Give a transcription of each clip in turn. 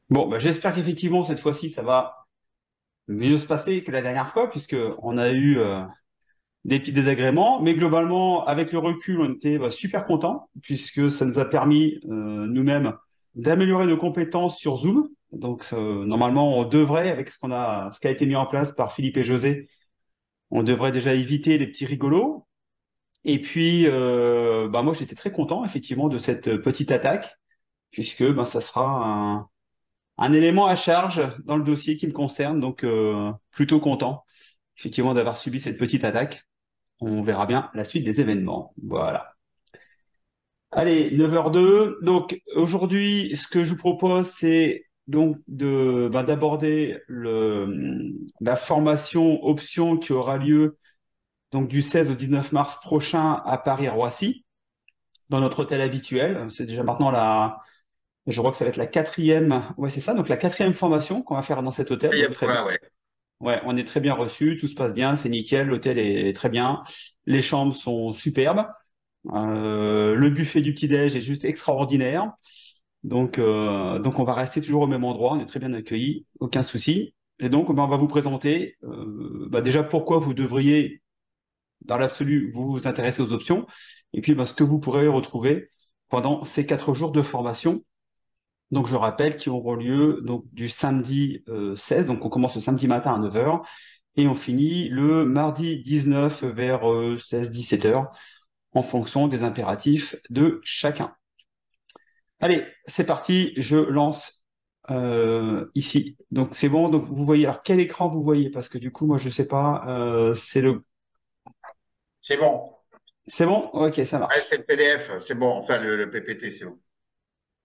Bon, bah, j'espère qu'effectivement, cette fois-ci, ça va mieux se passer que la dernière fois, puisque on a eu des petits désagréments. Mais globalement, avec le recul, on était super contents, puisque ça nous a permis nous-mêmes d'améliorer nos compétences sur Zoom. Donc, normalement, on devrait, avec ce qui a été mis en place par Philippe et José, on devrait déjà éviter les petits rigolos. Et puis, moi, j'étais très content, effectivement, de cette petite attaque, puisque ça sera un élément à charge dans le dossier qui me concerne, donc plutôt content, effectivement, d'avoir subi cette petite attaque. On verra bien la suite des événements. Voilà. Allez, 9h02. Donc aujourd'hui, ce que je vous propose, c'est donc d'aborder la formation option qui aura lieu donc du 16 au 19 mars prochain à Paris-Roissy, dans notre hôtel habituel. C'est déjà maintenant je crois que ça va être la quatrième, ouais c'est ça, donc la quatrième formation qu'on va faire dans cet hôtel, donc Quatrième très bien. fois, ouais. Ouais, on est très bien reçu, tout se passe bien, c'est nickel, l'hôtel est très bien, les chambres sont superbes, le buffet du petit-déj est juste extraordinaire, donc on va rester toujours au même endroit, on est très bien accueillis, aucun souci. Et donc, on va vous présenter déjà pourquoi vous devriez, dans l'absolu, vous intéresser aux options, et puis ce que vous pourrez retrouver pendant ces 4 jours de formation. Donc, je rappelle qui auront lieu donc, du samedi 16, donc on commence le samedi matin à 9h, et on finit le mardi 19 vers 16-17 heures en fonction des impératifs de chacun. Allez, c'est parti, je lance ici. Donc c'est bon, donc vous voyez, alors quel écran vous voyez? Parce que du coup, moi je sais pas, C'est bon. C'est bon? Ok, ça Ouais, marche. c'est le PDF, c'est bon. Enfin, le PPT, c'est bon.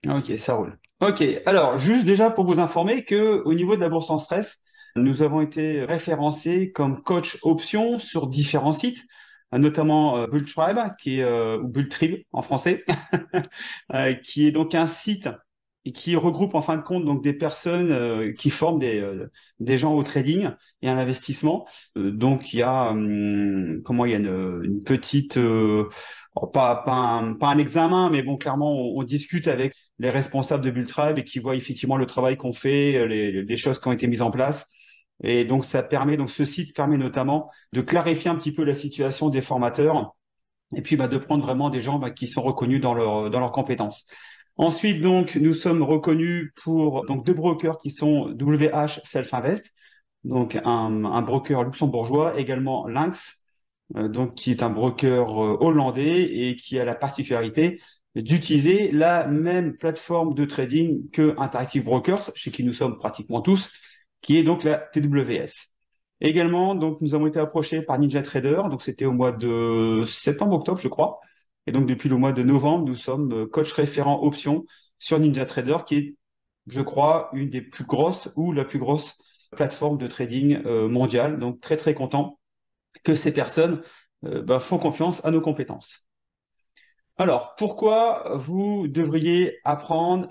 Ok, ça roule. Ok, alors juste déjà pour vous informer que au niveau de la bourse en stress, nous avons été référencés comme coach option sur différents sites, notamment Bulltribe, ou Bulltrib en français, qui est donc un site et qui regroupe en fin de compte donc des personnes qui forment des gens au trading et à l'investissement. Donc il y a une petite pas un examen, mais bon, clairement, on discute avec les responsables de Bulltribe et qui voient effectivement le travail qu'on fait, les choses qui ont été mises en place. Et donc, ce site permet notamment de clarifier un petit peu la situation des formateurs et puis de prendre vraiment des gens qui sont reconnus dans leurs compétences. Ensuite, donc, nous sommes reconnus pour donc deux brokers qui sont WH Self Invest, donc un broker luxembourgeois, également Lynx, donc qui est un broker hollandais et qui a la particularité d'utiliser la même plateforme de trading que Interactive Brokers, chez qui nous sommes pratiquement tous, qui est donc la TWS. Également, donc, nous avons été approchés par NinjaTrader, donc c'était au mois de septembre-octobre, je crois. Et donc, depuis le mois de novembre, nous sommes coach référent option sur NinjaTrader, qui est, je crois, une des plus grosses ou la plus grosse plateforme de trading mondiale. Donc, très, très content que ces personnes font confiance à nos compétences. Alors, pourquoi vous devriez apprendre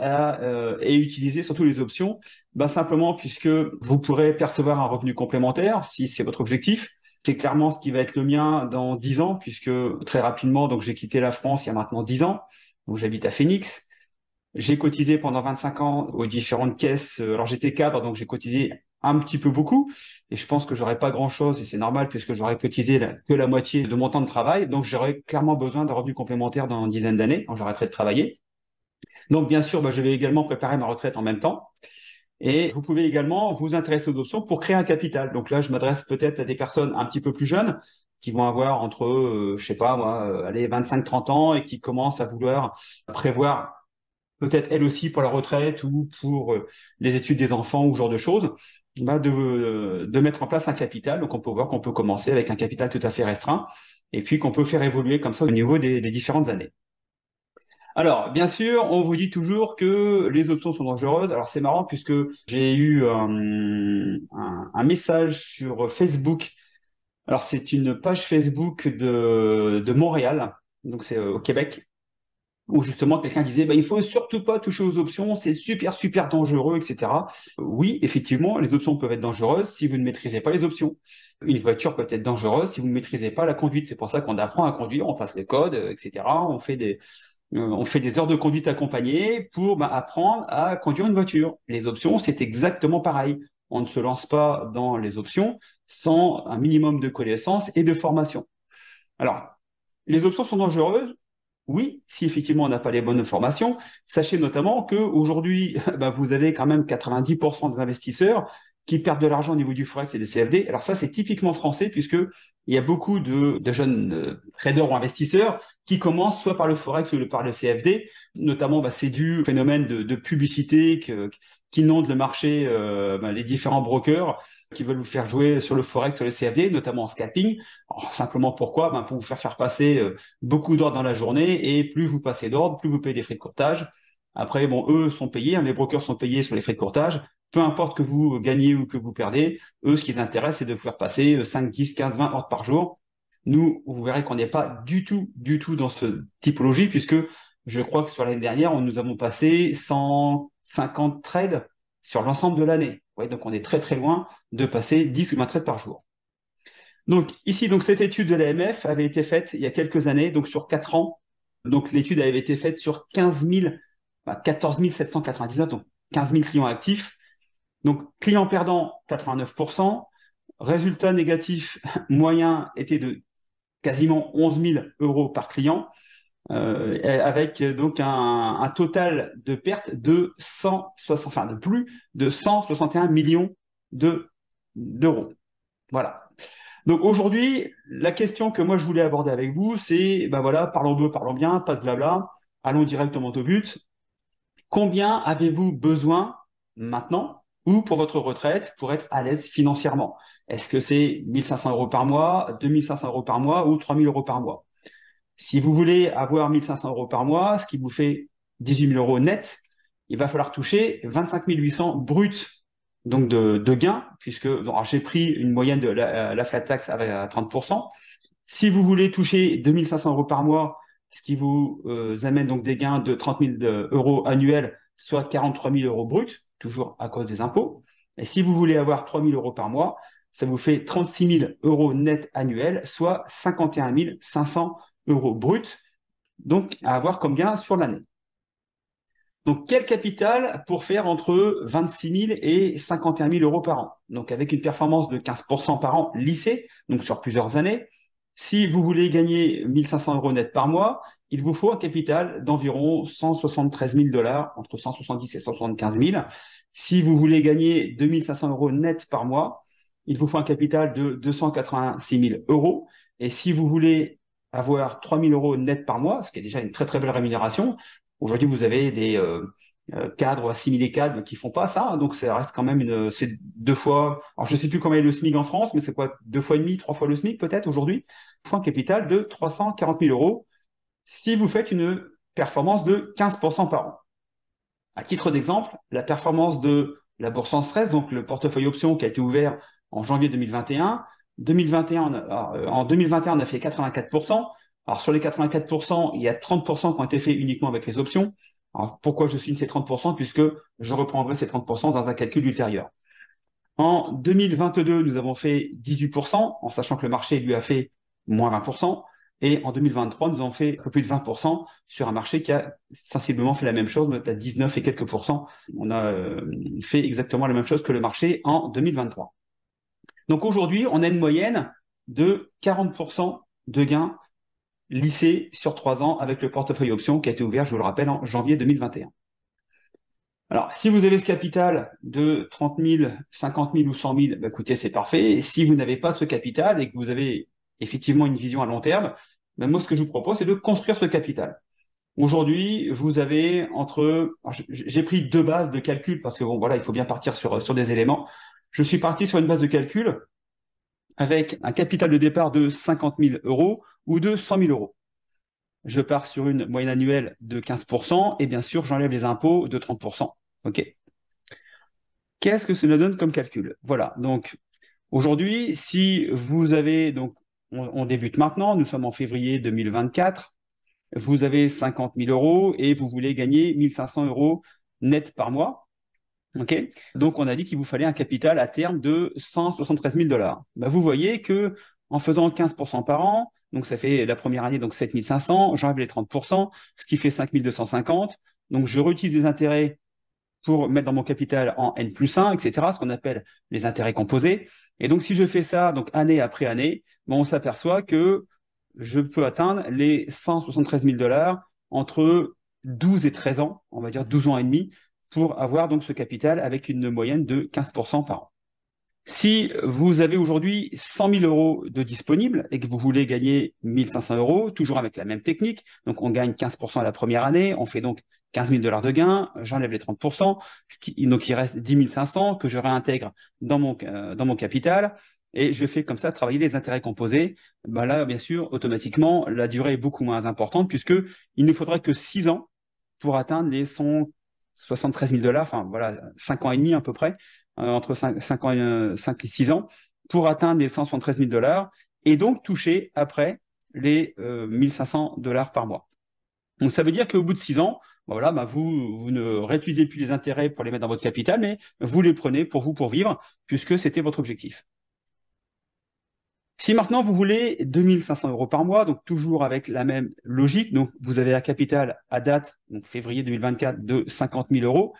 et utiliser surtout les options? Simplement puisque vous pourrez percevoir un revenu complémentaire si c'est votre objectif. C'est clairement ce qui va être le mien dans 10 ans, puisque très rapidement, donc j'ai quitté la France il y a maintenant 10 ans. Donc j'habite à Phoenix. J'ai cotisé pendant 25 ans aux différentes caisses. Alors j'étais cadre, donc j'ai cotisé un petit peu beaucoup. Et je pense que j'aurais pas grand-chose, et c'est normal puisque j'aurais cotisé que la moitié de mon temps de travail. Donc j'aurais clairement besoin d'un revenu complémentaire dans une dizaine d'années quand j'arrêterai de travailler. Donc bien sûr, je vais également préparer ma retraite en même temps. Et vous pouvez également vous intéresser aux options pour créer un capital. Donc là, je m'adresse peut-être à des personnes un petit peu plus jeunes qui vont avoir entre, je sais pas moi, allez, 25-30 ans et qui commencent à vouloir prévoir peut-être elle aussi pour la retraite ou pour les études des enfants ou ce genre de choses, de mettre en place un capital. Donc on peut voir qu'on peut commencer avec un capital tout à fait restreint et puis qu'on peut faire évoluer comme ça au niveau des différentes années. Alors, bien sûr, on vous dit toujours que les options sont dangereuses. Alors, c'est marrant puisque j'ai eu un message sur Facebook. Alors, c'est une page Facebook de Montréal, donc c'est au Québec, où justement quelqu'un disait il faut surtout pas toucher aux options, c'est super super dangereux, etc. Oui, effectivement, les options peuvent être dangereuses si vous ne maîtrisez pas les options. Une voiture peut être dangereuse si vous ne maîtrisez pas la conduite. C'est pour ça qu'on apprend à conduire, on passe les codes, etc. On fait On fait des heures de conduite accompagnées pour apprendre à conduire une voiture. Les options, c'est exactement pareil. On ne se lance pas dans les options sans un minimum de connaissances et de formation. Alors, les options sont dangereuses. Oui, si effectivement on n'a pas les bonnes formations. Sachez notamment qu'aujourd'hui, vous avez quand même 90% des investisseurs qui perdent de l'argent au niveau du Forex et des CFD. Alors ça, c'est typiquement français puisque il y a beaucoup de jeunes traders ou investisseurs qui commencent soit par le Forex ou par le CFD. Notamment, c'est dû au phénomène de publicité qu'inonde le marché, les différents brokers qui veulent vous faire jouer sur le Forex, sur le CFD, notamment en scalping. Alors, simplement pourquoi? Pour vous faire passer beaucoup d'ordres dans la journée, et plus vous passez d'ordres, plus vous payez des frais de courtage. Après, eux sont payés, les brokers sont payés sur les frais de courtage. Peu importe que vous gagnez ou que vous perdez, eux, ce qui les intéresse, c'est de vous faire passer 5, 10, 15, 20 ordres par jour. Nous, vous verrez qu'on n'est pas du tout dans cette typologie, puisque je crois que sur l'année dernière, nous avons passé 150 trades sur l'ensemble de l'année. Ouais, donc on est très très loin de passer 10 ou 20 trades par jour. Donc ici, cette étude de l'AMF avait été faite il y a quelques années, donc sur 4 ans. Donc l'étude avait été faite sur 14 799, donc 15 000 clients actifs. Donc clients perdants, 89%. Résultat négatif moyen était de quasiment 11 000 euros par client, avec donc un total de pertes de plus de 161 millions d'euros. Voilà. Donc aujourd'hui, la question que moi je voulais aborder avec vous, c'est, parlons peu, parlons bien, pas de blabla, allons directement au but. Combien avez-vous besoin maintenant ou pour votre retraite pour être à l'aise financièrement? Est-ce que c'est 1 500 euros par mois, 2 500 euros par mois ou 3 000 euros par mois? Si vous voulez avoir 1 500 euros par mois, ce qui vous fait 18 000 euros net, il va falloir toucher 25 800 bruts donc de gains, puisque j'ai pris une moyenne de la flat tax à 30%. Si vous voulez toucher 2 500 euros par mois, ce qui vous amène donc des gains de 30 000 euros annuels, soit 43 000 euros bruts, toujours à cause des impôts. Et si vous voulez avoir 3 000 euros par mois, ça vous fait 36 000 euros net annuels, soit 51 500 euros bruts, donc à avoir comme gain sur l'année. Donc, quel capital pour faire entre 26 000 et 51 000 euros par an? Donc, avec une performance de 15% par an lissée, donc sur plusieurs années. Si vous voulez gagner 1 500 euros net par mois, il vous faut un capital d'environ 173 000 $, entre 170 et 175 000. Si vous voulez gagner 2 500 euros net par mois, il vous faut un capital de 286 000 euros. Et si vous voulez avoir 3 000 euros net par mois, ce qui est déjà une très très belle rémunération, aujourd'hui vous avez des cadres assimilés cadres qui font pas ça, donc ça reste quand même c'est 2 fois, alors je sais plus combien est le SMIC en France, mais c'est quoi, 2 fois et demi, 3 fois le SMIC peut-être aujourd'hui, pour un capital de 340 000 euros si vous faites une performance de 15% par an. À titre d'exemple, la performance de la bourse en stress, donc le portefeuille option qui a été ouvert en janvier 2021, en 2021, on a fait 84%. Alors, sur les 84%, il y a 30% qui ont été faits uniquement avec les options. Alors, pourquoi je signe ces 30%? Puisque je reprendrai ces 30% dans un calcul ultérieur. En 2022, nous avons fait 18%, en sachant que le marché lui a fait moins 20%. Et en 2023, nous avons fait un peu plus de 20% sur un marché qui a sensiblement fait la même chose, peut-être 19 et quelques pourcents. On a fait exactement la même chose que le marché en 2023. Donc aujourd'hui, on a une moyenne de 40% de gains lissés sur 3 ans avec le portefeuille option qui a été ouvert, je vous le rappelle, en janvier 2021. Alors, si vous avez ce capital de 30 000, 50 000 ou 100 000, écoutez, c'est parfait. Et si vous n'avez pas ce capital et que vous avez effectivement une vision à long terme, moi, ce que je vous propose, c'est de construire ce capital. Aujourd'hui, vous avez j'ai pris 2 bases de calcul parce que il faut bien partir sur des éléments. Je suis parti sur une base de calcul avec un capital de départ de 50 000 euros ou de 100 000 euros. Je pars sur une moyenne annuelle de 15% et bien sûr, j'enlève les impôts de 30%. OK. Qu'est-ce que cela donne comme calcul? Voilà. Donc, aujourd'hui, si vous avez, on débute maintenant, nous sommes en février 2024, vous avez 50 000 euros et vous voulez gagner 1 500 euros net par mois. OK. Donc, on a dit qu'il vous fallait un capital à terme de 173 000 $. Vous voyez que en faisant 15% par an, donc ça fait la première année donc 7 500, j'enlève les 30%, ce qui fait 5 250. Donc je réutilise les intérêts pour mettre dans mon capital en N plus 1, etc., ce qu'on appelle les intérêts composés. Et donc si je fais ça donc année après année, bon, on s'aperçoit que je peux atteindre les 173 000 dollars entre 12 et 13 ans, on va dire 12 ans et demi, pour avoir donc ce capital avec une moyenne de 15% par an. Si vous avez aujourd'hui 100 000 euros de disponibles et que vous voulez gagner 1 500 euros, toujours avec la même technique, donc on gagne 15% la première année, on fait donc 15 000 dollars de gains, j'enlève les 30%, donc il reste 10 500 que je réintègre dans mon capital et je fais comme ça travailler les intérêts composés. Ben là, bien sûr, automatiquement, la durée est beaucoup moins importante puisque il ne faudra que 6 ans pour atteindre les 173 000 dollars, enfin voilà, 5 ans et demi à peu près, entre 5 ans et 5 et 6 ans, pour atteindre les 173 000 dollars et donc toucher après les 1 500 dollars par mois. Donc ça veut dire qu'au bout de 6 ans, voilà, bah vous ne réutilisez plus les intérêts pour les mettre dans votre capital, mais vous les prenez pour vous pour vivre, puisque c'était votre objectif. Si maintenant vous voulez 2 500 euros par mois, donc toujours avec la même logique, donc vous avez un capital à date, donc février 2024, de 50 000 euros,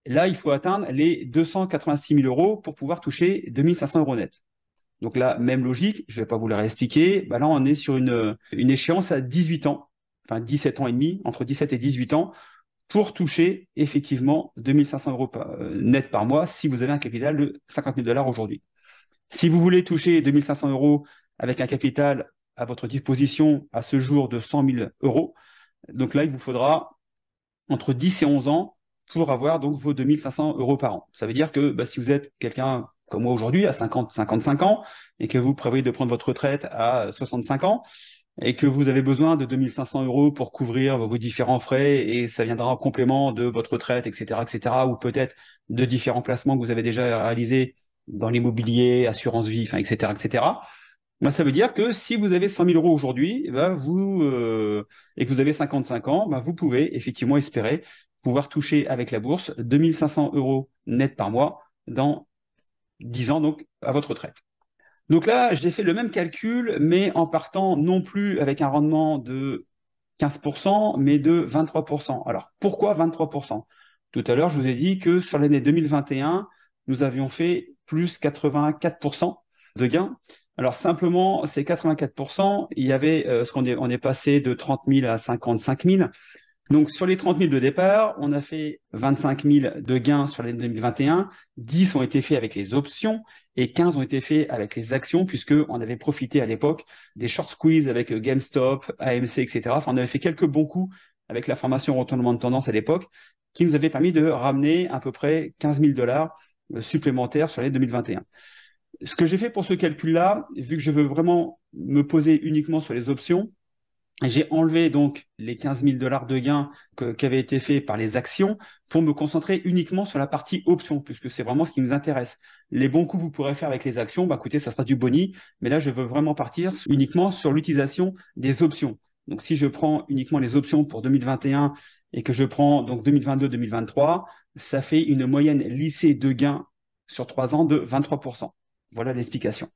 là il faut atteindre les 286 000 euros pour pouvoir toucher 2 500 euros net. Donc là, même logique, je ne vais pas vous la réexpliquer, bah là on est sur une échéance à 18 ans, enfin 17 ans et demi, entre 17 et 18 ans, pour toucher effectivement 2 500 euros net par mois si vous avez un capital de 50 000 dollars aujourd'hui. Si vous voulez toucher 2 500 euros avec un capital à votre disposition à ce jour de 100 000 euros, donc là, il vous faudra entre 10 et 11 ans pour avoir donc vos 2 500 euros par an. Ça veut dire que bah, si vous êtes quelqu'un comme moi aujourd'hui, à 55 ans, et que vous prévoyez de prendre votre retraite à 65 ans, et que vous avez besoin de 2 500 euros pour couvrir vos différents frais, et ça viendra en complément de votre retraite, etc., etc., ou peut-être de différents placements que vous avez déjà réalisés dans l'immobilier, assurance vie, enfin, etc., etc., ben, ça veut dire que si vous avez 100 000 euros aujourd'hui, ben et que vous avez 55 ans, ben vous pouvez effectivement espérer pouvoir toucher avec la bourse 2 500 euros net par mois dans 10 ans, donc à votre retraite. Donc là, j'ai fait le même calcul, mais en partant non plus avec un rendement de 15%, mais de 23%. Alors, pourquoi 23%? Tout à l'heure, je vous ai dit que sur l'année 2021, nous avions fait plus 84% de gains. Alors, simplement, ces 84%, il y avait on est passé de 30 000 à 55 000. Donc, sur les 30 000 de départ, on a fait 25 000 de gains sur l'année 2021. 10 ont été faits avec les options et 15 ont été faits avec les actions, puisqu'on avait profité à l'époque des short squeeze avec GameStop, AMC, etc. Enfin, on avait fait quelques bons coups avec la formation retournement de tendance à l'époque, qui nous avait permis de ramener à peu près 15 000 dollars supplémentaires sur l'année 2021. Ce que j'ai fait pour ce calcul-là, vu que je veux vraiment me poser uniquement sur les options, j'ai enlevé donc les 15 000 dollars de gains qui avaient été faits par les actions pour me concentrer uniquement sur la partie options, puisque c'est vraiment ce qui nous intéresse. Les bons coups que vous pourrez faire avec les actions, bah écoutez, ça sera du boni, mais là, je veux vraiment partir uniquement sur l'utilisation des options. Donc, si je prends uniquement les options pour 2021 et que je prends donc 2022-2023, ça fait une moyenne lissée de gains sur 3 ans de 23%. Voilà l'explication.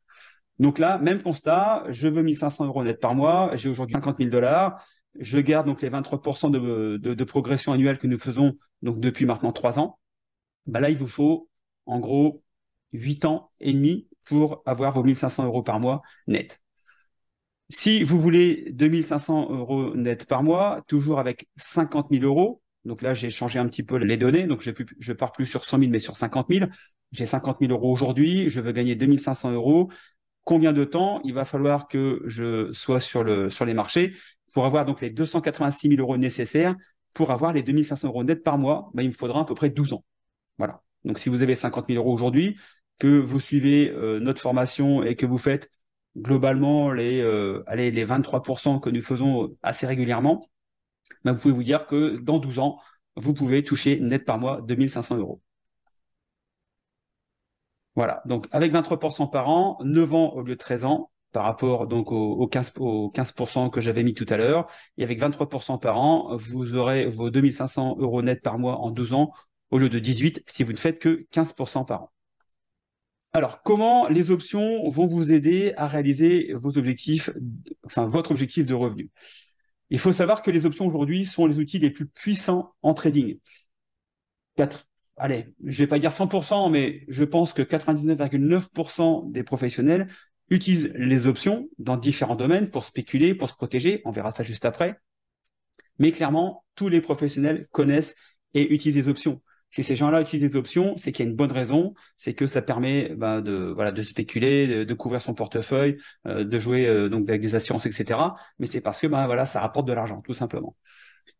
Donc là, même constat, je veux 1 500 euros net par mois, j'ai aujourd'hui 50 000 dollars, je garde donc les 23% de progression annuelle que nous faisons donc depuis maintenant 3 ans. Bah là, il vous faut en gros 8 ans et demi pour avoir vos 1 500 euros par mois net. Si vous voulez 2 500 euros net par mois, toujours avec 50 000 euros, donc là j'ai changé un petit peu les données, donc je ne pars plus sur 100 000 mais sur 50 000. J'ai 50 000 euros aujourd'hui, je veux gagner 2 500 euros. Combien de temps il va falloir que je sois sur les marchés pour avoir donc les 286 000 euros nécessaires pour avoir les 2 500 euros net par mois? Ben, il me faudra à peu près 12 ans. Voilà. Donc, si vous avez 50 000 euros aujourd'hui, que vous suivez notre formation et que vous faites globalement les 23% que nous faisons assez régulièrement, ben, vous pouvez vous dire que dans 12 ans, vous pouvez toucher net par mois 2 500 euros. Voilà, donc avec 23% par an, 9 ans au lieu de 13 ans, par rapport donc aux 15% que j'avais mis tout à l'heure, et avec 23% par an, vous aurez vos 2 500 euros net par mois en 12 ans, au lieu de 18 si vous ne faites que 15% par an. Alors, comment les options vont vous aider à réaliser vos objectifs, enfin votre objectif de revenu? Il faut savoir que les options aujourd'hui sont les outils les plus puissants en trading. Allez, je ne vais pas dire 100%, mais je pense que 99,9% des professionnels utilisent les options dans différents domaines pour spéculer, pour se protéger. On verra ça juste après. Mais clairement, tous les professionnels connaissent et utilisent les options. Si ces gens-là utilisent les options, c'est qu'il y a une bonne raison, c'est que ça permet de spéculer, de couvrir son portefeuille, de jouer donc avec des assurances, etc. Mais c'est parce que ça rapporte de l'argent, tout simplement.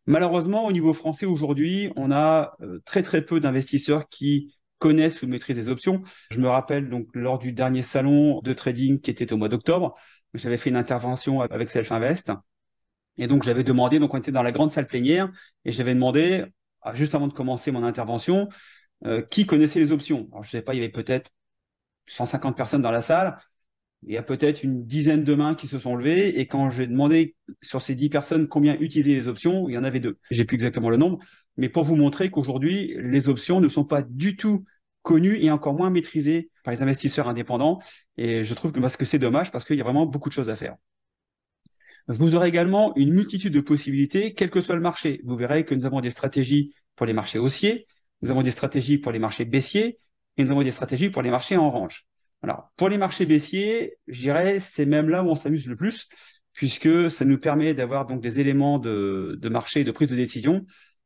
Malheureusement, au niveau français aujourd'hui, on a très très peu d'investisseurs qui connaissent ou maîtrisent les options. Je me rappelle donc lors du dernier salon de trading qui était au mois d'octobre, j'avais fait une intervention avec Self Invest. Et donc, j'avais demandé, donc on était dans la grande salle plénière, et j'avais demandé, juste avant de commencer mon intervention, qui connaissait les options. Alors, je ne sais pas, il y avait peut-être 150 personnes dans la salle, il y a peut-être une dizaine de mains qui se sont levées, et quand j'ai demandé sur ces 10 personnes combien utilisaient les options, il y en avait deux. J'ai plus exactement le nombre, mais pour vous montrer qu'aujourd'hui, les options ne sont pas du tout connues et encore moins maîtrisées par les investisseurs indépendants, et je trouve que c'est dommage parce qu'il y a vraiment beaucoup de choses à faire. Vous aurez également une multitude de possibilités, quel que soit le marché. Vous verrez que nous avons des stratégies pour les marchés haussiers, nous avons des stratégies pour les marchés baissiers, et nous avons des stratégies pour les marchés en range. Alors, pour les marchés baissiers, je dirais, c'est même là où on s'amuse le plus, puisque ça nous permet d'avoir donc des éléments de marché et de prise de décision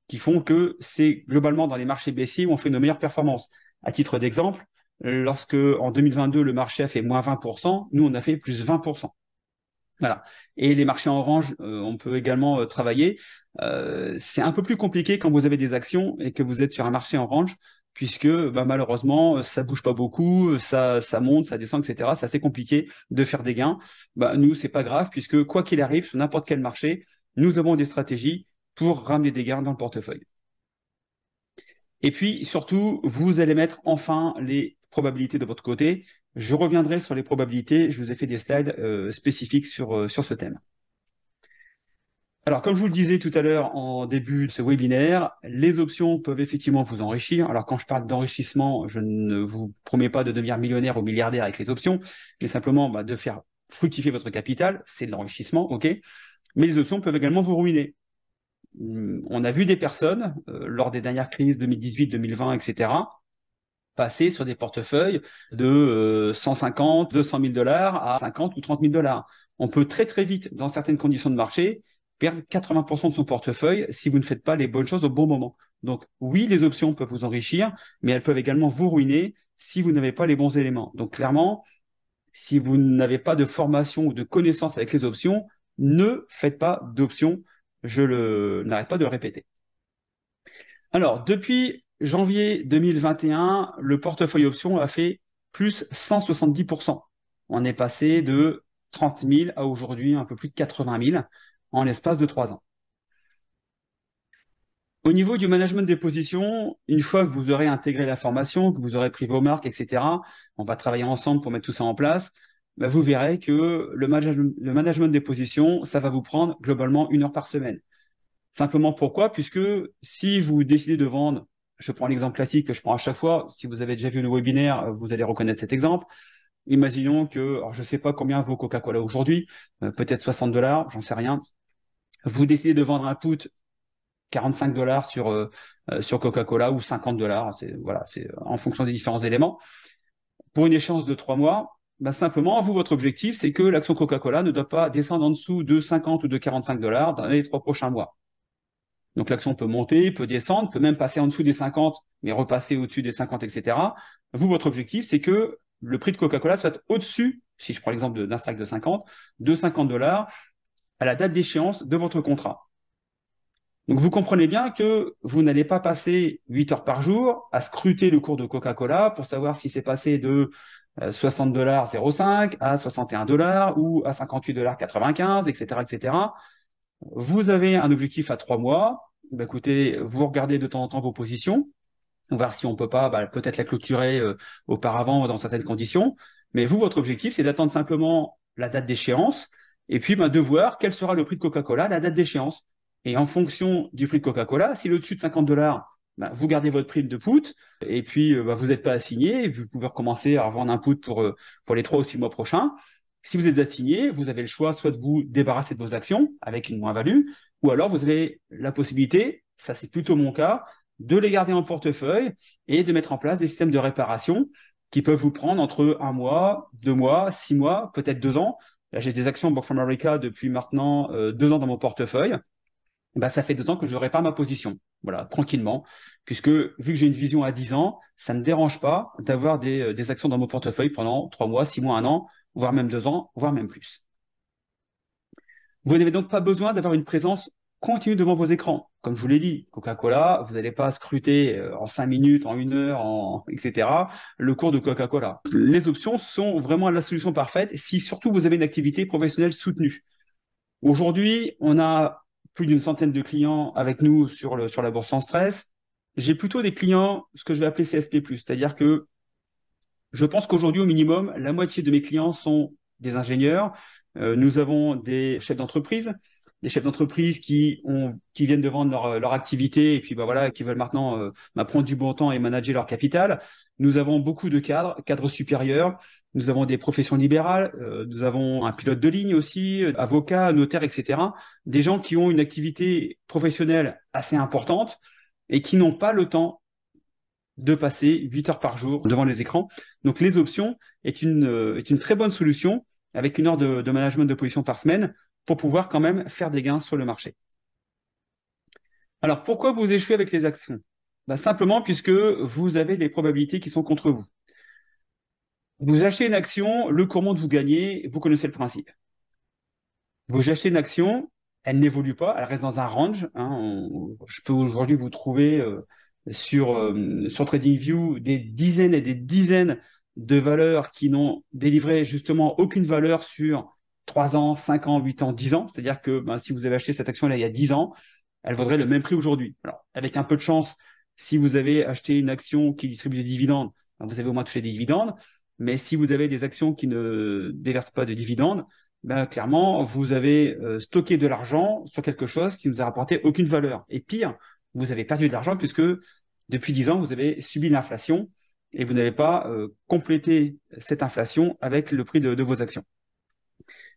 qui font que c'est globalement dans les marchés baissiers où on fait nos meilleures performances. À titre d'exemple, lorsque en 2022, le marché a fait moins 20%, nous, on a fait plus 20%. Voilà. Et les marchés en orange, on peut également travailler. C'est un peu plus compliqué quand vous avez des actions et que vous êtes sur un marché en orange, puisque malheureusement, ça bouge pas beaucoup, ça monte, ça descend, etc. C'est assez compliqué de faire des gains. Nous, c'est pas grave, puisque quoi qu'il arrive, sur n'importe quel marché, nous avons des stratégies pour ramener des gains dans le portefeuille. Et puis, surtout, vous allez mettre enfin les probabilités de votre côté. Je reviendrai sur les probabilités. Je vous ai fait des slides spécifiques sur ce thème. Alors, comme je vous le disais tout à l'heure en début de ce webinaire, les options peuvent effectivement vous enrichir. Alors, quand je parle d'enrichissement, je ne vous promets pas de devenir millionnaire ou milliardaire avec les options, mais simplement de faire fructifier votre capital. C'est de l'enrichissement, OK? Mais les options peuvent également vous ruiner. On a vu des personnes, lors des dernières crises 2018, 2020, etc., passer sur des portefeuilles de 150, 200 000 dollars à 50 ou 30 000 dollars. On peut très très vite, dans certaines conditions de marché, perdre 80% de son portefeuille si vous ne faites pas les bonnes choses au bon moment. Donc oui, les options peuvent vous enrichir, mais elles peuvent également vous ruiner si vous n'avez pas les bons éléments. Donc clairement, si vous n'avez pas de formation ou de connaissance avec les options, ne faites pas d'options. Je n'arrête pas de le répéter. Alors, depuis janvier 2021, le portefeuille options a fait plus 170%. On est passé de 30 000 à aujourd'hui un peu plus de 80 000 en l'espace de 3 ans. Au niveau du management des positions, une fois que vous aurez intégré la formation, que vous aurez pris vos marques, etc., on va travailler ensemble pour mettre tout ça en place, vous verrez que le management des positions, ça va vous prendre globalement 1 heure par semaine. Simplement pourquoi? Puisque si vous décidez de vendre, je prends l'exemple classique que je prends à chaque fois, si vous avez déjà vu le webinaire, vous allez reconnaître cet exemple. Imaginons que, alors je ne sais pas combien vaut Coca-Cola aujourd'hui, peut-être 60 dollars, j'en sais rien. Vous décidez de vendre un put 45 dollars sur Coca-Cola ou 50 dollars, c'est en fonction des différents éléments. Pour une échéance de 3 mois, simplement, vous, votre objectif, c'est que l'action Coca-Cola ne doit pas descendre en dessous de 50 ou de 45 dollars dans les 3 prochains mois. Donc l'action peut monter, peut descendre, peut même passer en dessous des 50, mais repasser au-dessus des 50, etc. Vous, votre objectif, c'est que le prix de Coca-Cola soit au-dessus, si je prends l'exemple d'un sac de 50 dollars à la date d'échéance de votre contrat. Donc vous comprenez bien que vous n'allez pas passer 8 heures par jour à scruter le cours de Coca-Cola pour savoir si c'est passé de 60 dollars 0,5 à 61 dollars ou à 58 dollars 95, etc., etc. Vous avez un objectif à 3 mois. Écoutez, vous regardez de temps en temps vos positions. On va voir si on peut pas peut-être la clôturer auparavant dans certaines conditions. Mais vous, votre objectif, c'est d'attendre simplement la date d'échéance et puis de voir quel sera le prix de Coca-Cola à la date d'échéance. Et en fonction du prix de Coca-Cola, s'il est au-dessus de 50 dollars, vous gardez votre prime de put, et puis vous n'êtes pas assigné, et vous pouvez recommencer à revendre un put pour les 3 ou 6 mois prochains. Si vous êtes assigné, vous avez le choix soit de vous débarrasser de vos actions avec une moins-value, ou alors vous avez la possibilité, ça c'est plutôt mon cas, de les garder en portefeuille et de mettre en place des systèmes de réparation qui peuvent vous prendre entre 1 mois, 2 mois, 6 mois, peut-être 2 ans. Là, j'ai des actions Bank of America depuis maintenant 2 ans dans mon portefeuille. Ça fait 2 ans que je répare ma position, voilà, tranquillement, puisque vu que j'ai une vision à 10 ans, ça ne me dérange pas d'avoir des actions dans mon portefeuille pendant 3 mois, 6 mois, 1 an, voire même 2 ans, voire même plus. Vous n'avez donc pas besoin d'avoir une présence continue devant vos écrans. Comme je vous l'ai dit, Coca-Cola, vous n'allez pas scruter en 5 minutes, en 1 heure, etc., le cours de Coca-Cola. Les options sont vraiment la solution parfaite si surtout vous avez une activité professionnelle soutenue. Aujourd'hui, on a plus d'une centaine de clients avec nous sur la bourse sans stress. J'ai plutôt des clients, ce que je vais appeler CSP+, c'est-à-dire que je pense qu'aujourd'hui, au minimum, la moitié de mes clients sont des ingénieurs. Nous avons des chefs d'entreprise, qui viennent de vendre leur activité et puis voilà, qui veulent maintenant prendre du bon temps et manager leur capital. Nous avons beaucoup de cadres supérieurs. Nous avons des professions libérales. Nous avons un pilote de ligne aussi, avocat, notaire, etc. Des gens qui ont une activité professionnelle assez importante et qui n'ont pas le temps de passer 8 heures par jour devant les écrans. Donc les options est une très bonne solution avec 1 heure de management de position par semaine pour pouvoir quand même faire des gains sur le marché. Alors pourquoi vous échouez avec les actions? Simplement puisque vous avez des probabilités qui sont contre vous. Vous achetez une action, le cours monte, vous gagnez, vous connaissez le principe. Vous achetez une action, elle n'évolue pas, elle reste dans un range. Je peux aujourd'hui vous trouver sur TradingView des dizaines et des dizaines de valeurs qui n'ont délivré justement aucune valeur sur 3 ans, 5 ans, 8 ans, 10 ans. C'est-à-dire que si vous avez acheté cette action-là il y a 10 ans, elle vaudrait le même prix aujourd'hui. Alors, avec un peu de chance, si vous avez acheté une action qui distribue des dividendes, vous avez au moins touché des dividendes. Mais si vous avez des actions qui ne déversent pas de dividendes, clairement, vous avez stocké de l'argent sur quelque chose qui ne vous a rapporté aucune valeur. Et pire, vous avez perdu de l'argent puisque depuis 10 ans, vous avez subi l'inflation et vous n'avez pas complété cette inflation avec le prix de vos actions.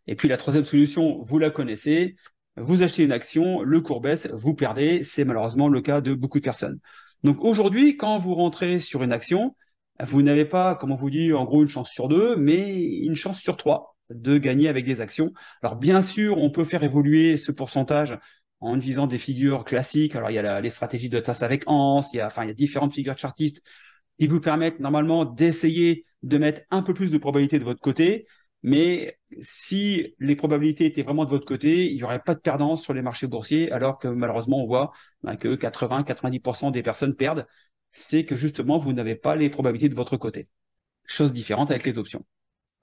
Et puis la troisième solution, vous la connaissez, vous achetez une action, le cours baisse, vous perdez, c'est malheureusement le cas de beaucoup de personnes. Donc aujourd'hui, quand vous rentrez sur une action, vous n'avez pas, comme on vous dit, en gros une chance sur 2, mais une chance sur 3 de gagner avec des actions. Alors bien sûr, on peut faire évoluer ce pourcentage en utilisant des figures classiques. Alors il y a les stratégies de tasse avec Hans, il y a différentes figures chartistes qui vous permettent normalement d'essayer de mettre un peu plus de probabilité de votre côté. Mais si les probabilités étaient vraiment de votre côté, il n'y aurait pas de perdants sur les marchés boursiers, alors que malheureusement, on voit que 80-90% des personnes perdent. C'est que justement, vous n'avez pas les probabilités de votre côté. Chose différente avec les options.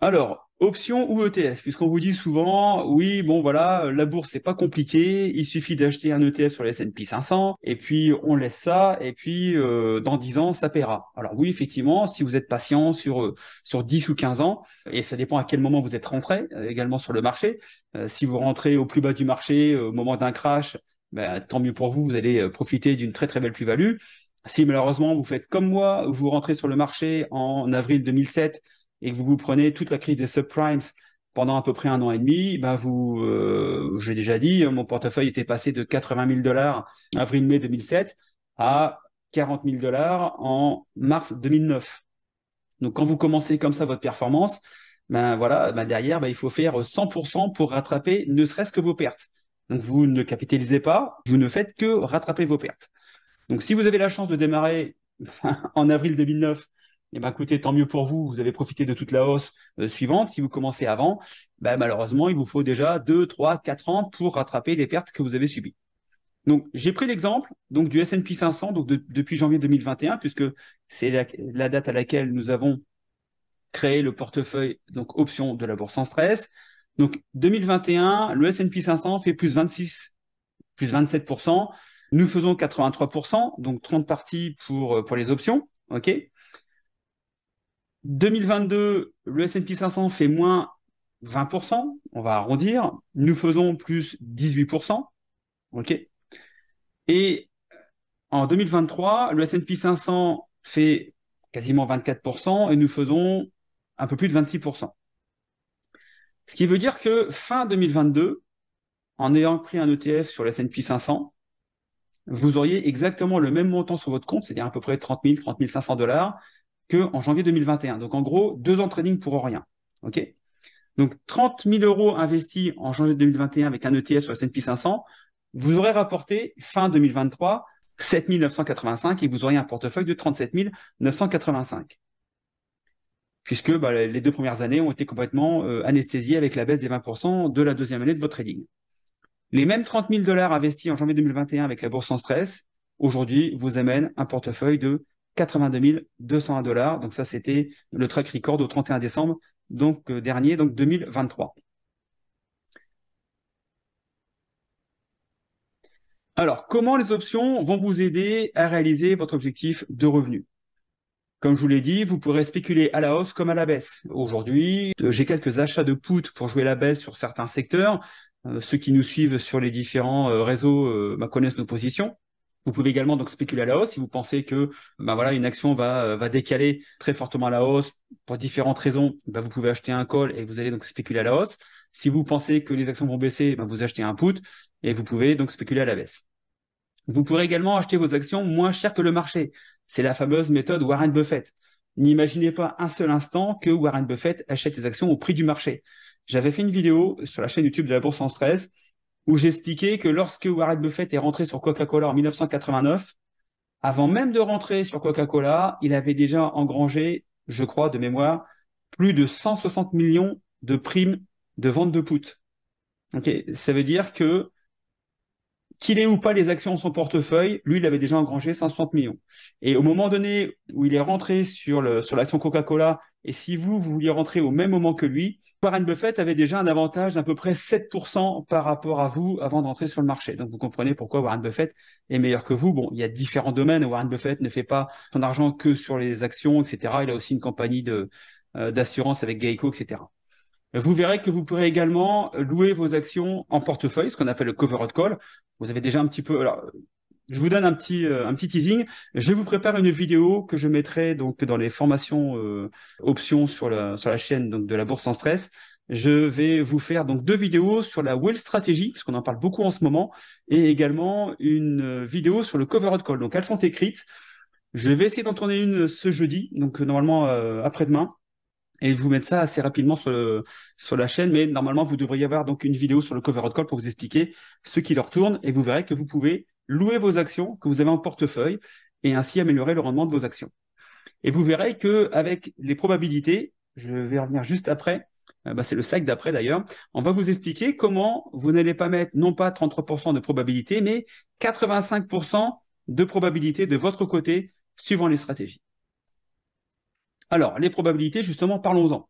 Alors, options ou ETF, puisqu'on vous dit souvent, oui, bon voilà, la bourse, c'est pas compliqué, il suffit d'acheter un ETF sur le S&P 500, et puis on laisse ça, et puis dans 10 ans, ça paiera. Alors oui, effectivement, si vous êtes patient sur 10 ou 15 ans, et ça dépend à quel moment vous êtes rentré également sur le marché, si vous rentrez au plus bas du marché, au moment d'un crash, tant mieux pour vous, vous allez profiter d'une très très belle plus-value. Si malheureusement vous faites comme moi, vous rentrez sur le marché en avril 2007, et que vous prenez toute la crise des subprimes pendant à peu près 1 an et demi, j'ai déjà dit, mon portefeuille était passé de 80 000 $ avril-mai 2007 à 40 000 $ en mars 2009. Donc, quand vous commencez comme ça votre performance, derrière, il faut faire 100% pour rattraper ne serait-ce que vos pertes. Donc, vous ne capitalisez pas, vous ne faites que rattraper vos pertes. Donc, si vous avez la chance de démarrer en avril 2009, écoutez, tant mieux pour vous, vous avez profité de toute la hausse suivante. Si vous commencez avant, malheureusement, il vous faut déjà 2, 3, 4 ans pour rattraper les pertes que vous avez subies. Donc, j'ai pris l'exemple du S&P 500 depuis janvier 2021, puisque c'est la date à laquelle nous avons créé le portefeuille options de la bourse sans stress. Donc, 2021, le S&P 500 fait plus 26, plus 27%. Nous faisons 83%, donc 30 parties pour les options. OK. 2022, le S&P 500 fait moins 20%, on va arrondir. Nous faisons plus 18%. OK. Et En 2023, le S&P 500 fait quasiment 24% et nous faisons un peu plus de 26%. Ce qui veut dire que fin 2022, en ayant pris un ETF sur le S&P 500, vous auriez exactement le même montant sur votre compte, c'est-à-dire à peu près 30 000, 30 500 $, qu'en janvier 2021. Donc en gros, 2 ans de trading pour rien. OK? Donc 30 000 € investis en janvier 2021 avec un ETF sur le S&P 500, vous aurez rapporté fin 2023 7 985 et vous auriez un portefeuille de 37 985. Puisque les 2 premières années ont été complètement anesthésiées avec la baisse des 20% de la deuxième année de votre trading. Les mêmes 30 000 $ investis en janvier 2021 avec la bourse sans stress, aujourd'hui, vous amènent un portefeuille de 82 201 $. Donc ça, c'était le track record au 31 décembre dernier, donc 2023. Alors, comment les options vont vous aider à réaliser votre objectif de revenu? Comme je vous l'ai dit, vous pourrez spéculer à la hausse comme à la baisse. Aujourd'hui, j'ai quelques achats de put pour jouer la baisse sur certains secteurs. Ceux qui nous suivent sur les différents réseaux connaissent nos positions. Vous pouvez également donc spéculer à la hausse si vous pensez que une action va décaler très fortement à la hausse pour différentes raisons. Vous pouvez acheter un call et vous allez donc spéculer à la hausse. Si vous pensez que les actions vont baisser, vous achetez un put et vous pouvez donc spéculer à la baisse. Vous pourrez également acheter vos actions moins cher que le marché. C'est la fameuse méthode Warren Buffett. N'imaginez pas un seul instant que Warren Buffett achète ses actions au prix du marché. J'avais fait une vidéo sur la chaîne YouTube de la Bourse en stress où j'expliquais que lorsque Warren Buffett est rentré sur Coca-Cola en 1989, avant même de rentrer sur Coca-Cola, il avait déjà engrangé, je crois de mémoire, plus de 160 millions de primes de vente de put. Okay. Ça veut dire que qu'il ait ou pas les actions en son portefeuille, lui, il avait déjà engrangé 160 millions. Et au moment donné où il est rentré sur l'action Coca-Cola, et si vous vouliez rentrer au même moment que lui, Warren Buffett avait déjà un avantage d'à peu près 7% par rapport à vous avant d'entrer sur le marché. Donc vous comprenez pourquoi Warren Buffett est meilleur que vous. Bon, il y a différents domaines. Warren Buffett ne fait pas son argent que sur les actions, etc. Il a aussi une compagnie d'assurance avec Geico, etc. Vous verrez que vous pourrez également louer vos actions en portefeuille, ce qu'on appelle le covered call. Vous avez déjà un petit peu. Alors, je vous donne un petit teasing. Je vous prépare une vidéo que je mettrai donc dans les formations options sur la chaîne donc, de la Bourse sans stress. Je vais vous faire donc 2 vidéos sur la Whale Strategy, puisqu'on en parle beaucoup en ce moment, et également une vidéo sur le covered call. Donc, elles sont écrites. Je vais essayer d'en tourner une ce jeudi, donc normalement après-demain. Et je vous mettre ça assez rapidement sur la chaîne, mais normalement, vous devriez avoir donc une vidéo sur le covered call pour vous expliquer ce qui leur tourne, et vous verrez que vous pouvez louer vos actions que vous avez en portefeuille et ainsi améliorer le rendement de vos actions. Et vous verrez qu'avec les probabilités, je vais revenir juste après, c'est le slide d'après d'ailleurs, on va vous expliquer comment vous n'allez pas mettre non pas 33% de probabilité, mais 85% de probabilité de votre côté suivant les stratégies. Alors, les probabilités, justement, parlons-en.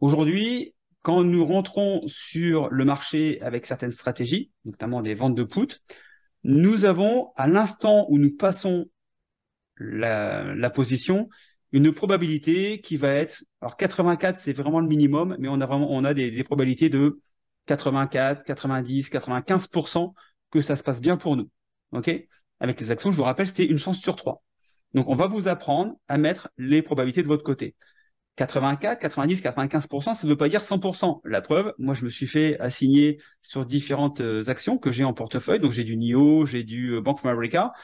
Aujourd'hui, quand nous rentrons sur le marché avec certaines stratégies, notamment des ventes de put, nous avons, à l'instant où nous passons la position, une probabilité qui va être, alors 84, c'est vraiment le minimum, mais on a des probabilités de 84, 90, 95% que ça se passe bien pour nous. OK? Avec les actions, je vous rappelle, c'était une chance sur 3. Donc, on va vous apprendre à mettre les probabilités de votre côté. 84, 90, 95%, ça ne veut pas dire 100%. La preuve, moi, je me suis fait assigner sur différentes actions que j'ai en portefeuille. Donc, j'ai du NIO, j'ai du Bank of America,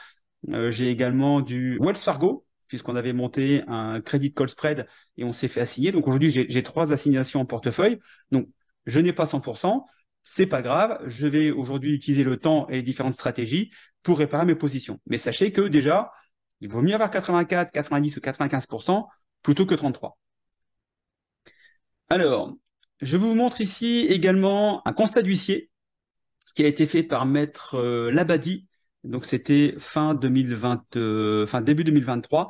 j'ai également du Wells Fargo, puisqu'on avait monté un credit call spread et on s'est fait assigner. Donc, aujourd'hui, j'ai 3 assignations en portefeuille. Donc, je n'ai pas 100%. C'est pas grave. Je vais aujourd'hui utiliser le temps et les différentes stratégies pour réparer mes positions. Mais sachez que déjà, il vaut mieux avoir 84, 90 ou 95% plutôt que 33. Alors, je vous montre ici également un constat d'huissier qui a été fait par Maître Labadie. Donc, c'était début 2023.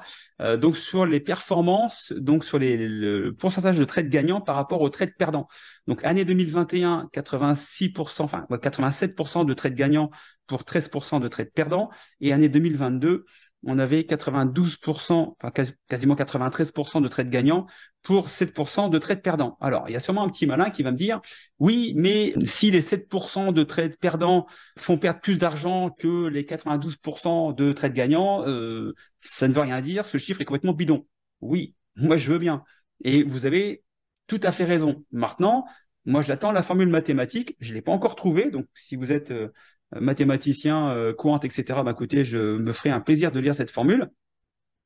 Donc, sur les performances, donc sur le pourcentage de trades gagnants par rapport aux trades perdants. Donc, année 2021, 87% de trades gagnants pour 13% de trades perdants. Et année 2022, on avait 92%, enfin quasiment 93% de trades gagnants pour 7% de trades perdants. Alors, il y a sûrement un petit malin qui va me dire, oui, mais si les 7% de trades perdants font perdre plus d'argent que les 92% de trades gagnants, ça ne veut rien dire, ce chiffre est complètement bidon. Oui, moi je veux bien. Et vous avez tout à fait raison. Maintenant, moi j'attends la formule mathématique, je ne l'ai pas encore trouvée, donc si vous êtes mathématicien, quant, etc., bah, écoutez, je me ferai un plaisir de lire cette formule.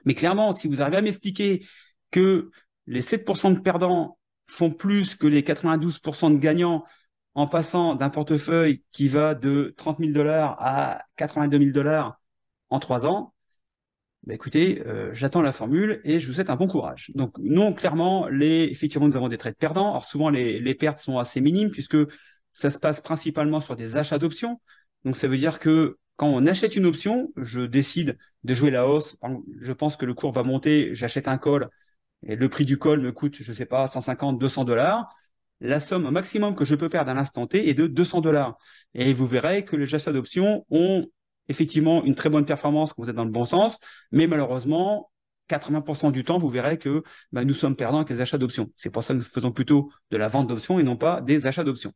Mais clairement, si vous arrivez à m'expliquer que les 7% de perdants font plus que les 92% de gagnants en passant d'un portefeuille qui va de 30 000 $ à 82 000 $ en 3 ans, bah écoutez, j'attends la formule et je vous souhaite un bon courage. Donc non, clairement, effectivement, nous avons des trades perdants. Alors souvent, les pertes sont assez minimes puisque ça se passe principalement sur des achats d'options. Donc ça veut dire que quand on achète une option, je décide de jouer la hausse. Je pense que le cours va monter, j'achète un call et le prix du call me coûte, je ne sais pas, 150, 200 $. La somme maximum que je peux perdre à l'instant T est de 200 $. Et vous verrez que les achats d'options ont effectivement une très bonne performance quand vous êtes dans le bon sens, mais malheureusement, 80% du temps, vous verrez que nous sommes perdants avec les achats d'options. C'est pour ça que nous faisons plutôt de la vente d'options et non pas des achats d'options.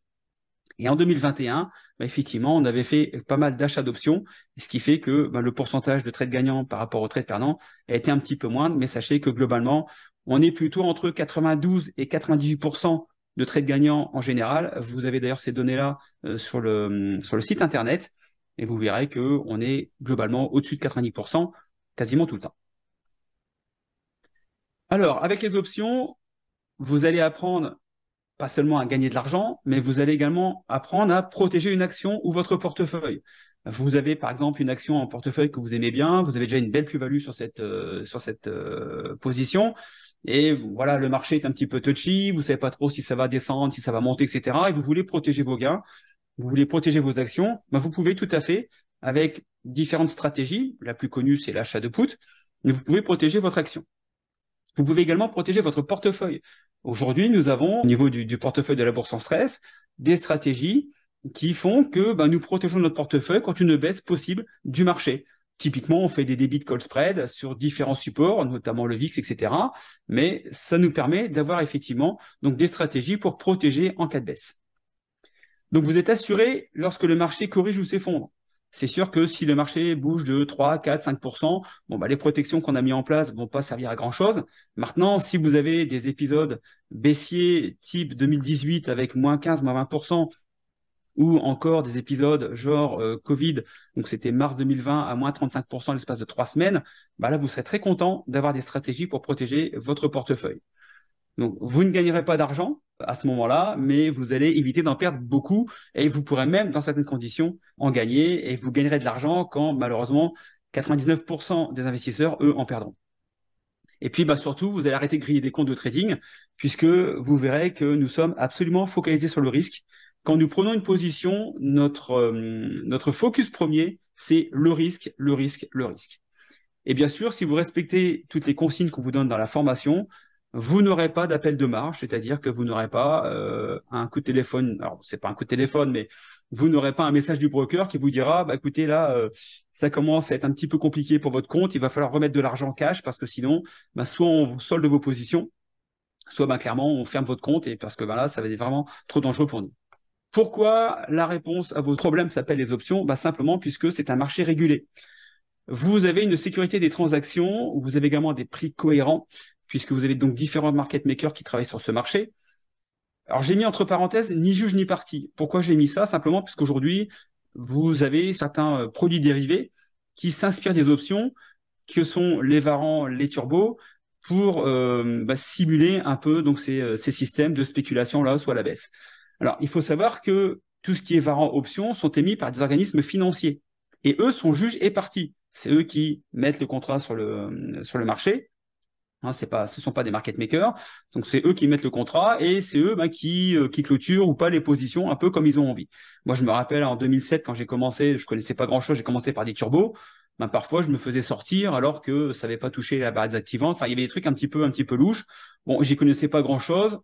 Et en 2021, effectivement, on avait fait pas mal d'achats d'options, ce qui fait que le pourcentage de trades gagnants par rapport aux trades perdants a été un petit peu moindre, mais sachez que globalement, on est plutôt entre 92 et 98% de trades gagnants en général. Vous avez d'ailleurs ces données-là sur le site internet, et vous verrez qu'on est globalement au-dessus de 90% quasiment tout le temps. Alors, avec les options, vous allez apprendre pas seulement à gagner de l'argent, mais vous allez également apprendre à protéger une action ou votre portefeuille. Vous avez par exemple une action en portefeuille que vous aimez bien, vous avez déjà une belle plus-value sur cette position, et voilà, le marché est un petit peu touchy, vous ne savez pas trop si ça va descendre, si ça va monter, etc. Et vous voulez protéger vos gains, vous voulez protéger vos actions, vous pouvez tout à fait, avec différentes stratégies, la plus connue c'est l'achat de put, mais vous pouvez protéger votre action. Vous pouvez également protéger votre portefeuille. Aujourd'hui, nous avons, au niveau du portefeuille de la bourse en stress, des stratégies qui font que nous protégeons notre portefeuille contre une baisse possible du marché. Typiquement, on fait des débits de call spread sur différents supports, notamment le VIX, etc. Mais ça nous permet d'avoir effectivement des stratégies pour protéger en cas de baisse. Donc, vous êtes assuré lorsque le marché corrige ou s'effondre. C'est sûr que si le marché bouge de 3, 4, 5%, les protections qu'on a mis en place ne vont pas servir à grand-chose. Maintenant, si vous avez des épisodes baissiers type 2018 avec moins 15, moins 20%, ou encore des épisodes genre Covid, donc c'était mars 2020 à moins 35% l'espace de 3 semaines, là, vous serez très content d'avoir des stratégies pour protéger votre portefeuille. Donc, vous ne gagnerez pas d'argent à ce moment-là, mais vous allez éviter d'en perdre beaucoup et vous pourrez même, dans certaines conditions, en gagner et vous gagnerez de l'argent quand, malheureusement, 99% des investisseurs, eux, en perdront. Et puis, surtout, vous allez arrêter de griller des comptes de trading puisque vous verrez que nous sommes absolument focalisés sur le risque. Quand nous prenons une position, notre focus premier, c'est le risque, le risque, le risque. Et bien sûr, si vous respectez toutes les consignes qu'on vous donne dans la formation, vous n'aurez pas d'appel de marge, c'est-à-dire que vous n'aurez pas un coup de téléphone, alors c'est pas un coup de téléphone, mais vous n'aurez pas un message du broker qui vous dira, écoutez, là, ça commence à être un petit peu compliqué pour votre compte, il va falloir remettre de l'argent en cash parce que sinon, soit on solde vos positions, soit clairement, on ferme votre compte et parce que là, ça va être vraiment trop dangereux pour nous. Pourquoi la réponse à vos problèmes s'appelle les options? Simplement puisque c'est un marché régulé. Vous avez une sécurité des transactions, vous avez également des prix cohérents, puisque vous avez donc différents market makers qui travaillent sur ce marché. Alors j'ai mis entre parenthèses ni juge ni parti. Pourquoi j'ai mis ça? Simplement puisqu'aujourd'hui, vous avez certains produits dérivés qui s'inspirent des options, que sont les varants, les turbos, pour simuler un peu ces systèmes de spéculation là, soit à la baisse. Alors il faut savoir que tout ce qui est varant options sont émis par des organismes financiers. Et eux sont juges et parties. C'est eux qui mettent le contrat sur le marché. Ce ne sont pas des market makers. Donc, c'est eux qui mettent le contrat et c'est eux qui clôturent ou pas les positions un peu comme ils ont envie. Moi, je me rappelle en 2007, quand j'ai commencé, je ne connaissais pas grand-chose, j'ai commencé par des turbos. Parfois, je me faisais sortir alors que ça n'avait pas touché la barre désactivante. Enfin, il y avait des trucs un petit peu louches. Bon, j'y connaissais pas grand-chose.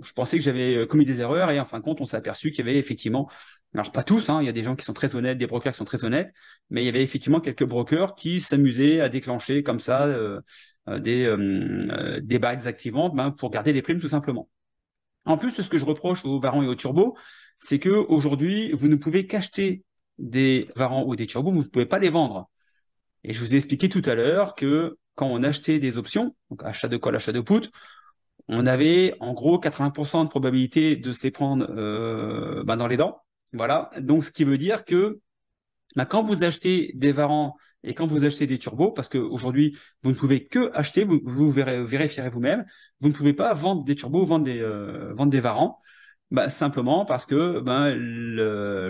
Je pensais que j'avais commis des erreurs et en fin de compte, on s'est aperçu qu'il y avait effectivement Alors, pas tous, hein, il y a des gens qui sont très honnêtes, des brokers qui sont très honnêtes, mais il y avait effectivement quelques brokers qui s'amusaient à déclencher comme ça des barres activantes pour garder les primes tout simplement. En plus, ce que je reproche aux varants et aux turbos, c'est qu'aujourd'hui, vous ne pouvez qu'acheter des varants ou des turbos, vous ne pouvez pas les vendre. Et je vous ai expliqué tout à l'heure que quand on achetait des options, donc achat de call, achat de put, on avait en gros 80% de probabilité de se les prendre dans les dents. Voilà. Donc, ce qui veut dire que quand vous achetez des varants et quand vous achetez des turbos, parce qu'aujourd'hui, vous ne pouvez que acheter, vous vérifierez vous-même, vous ne pouvez pas vendre des turbos, vendre des varants. Simplement parce que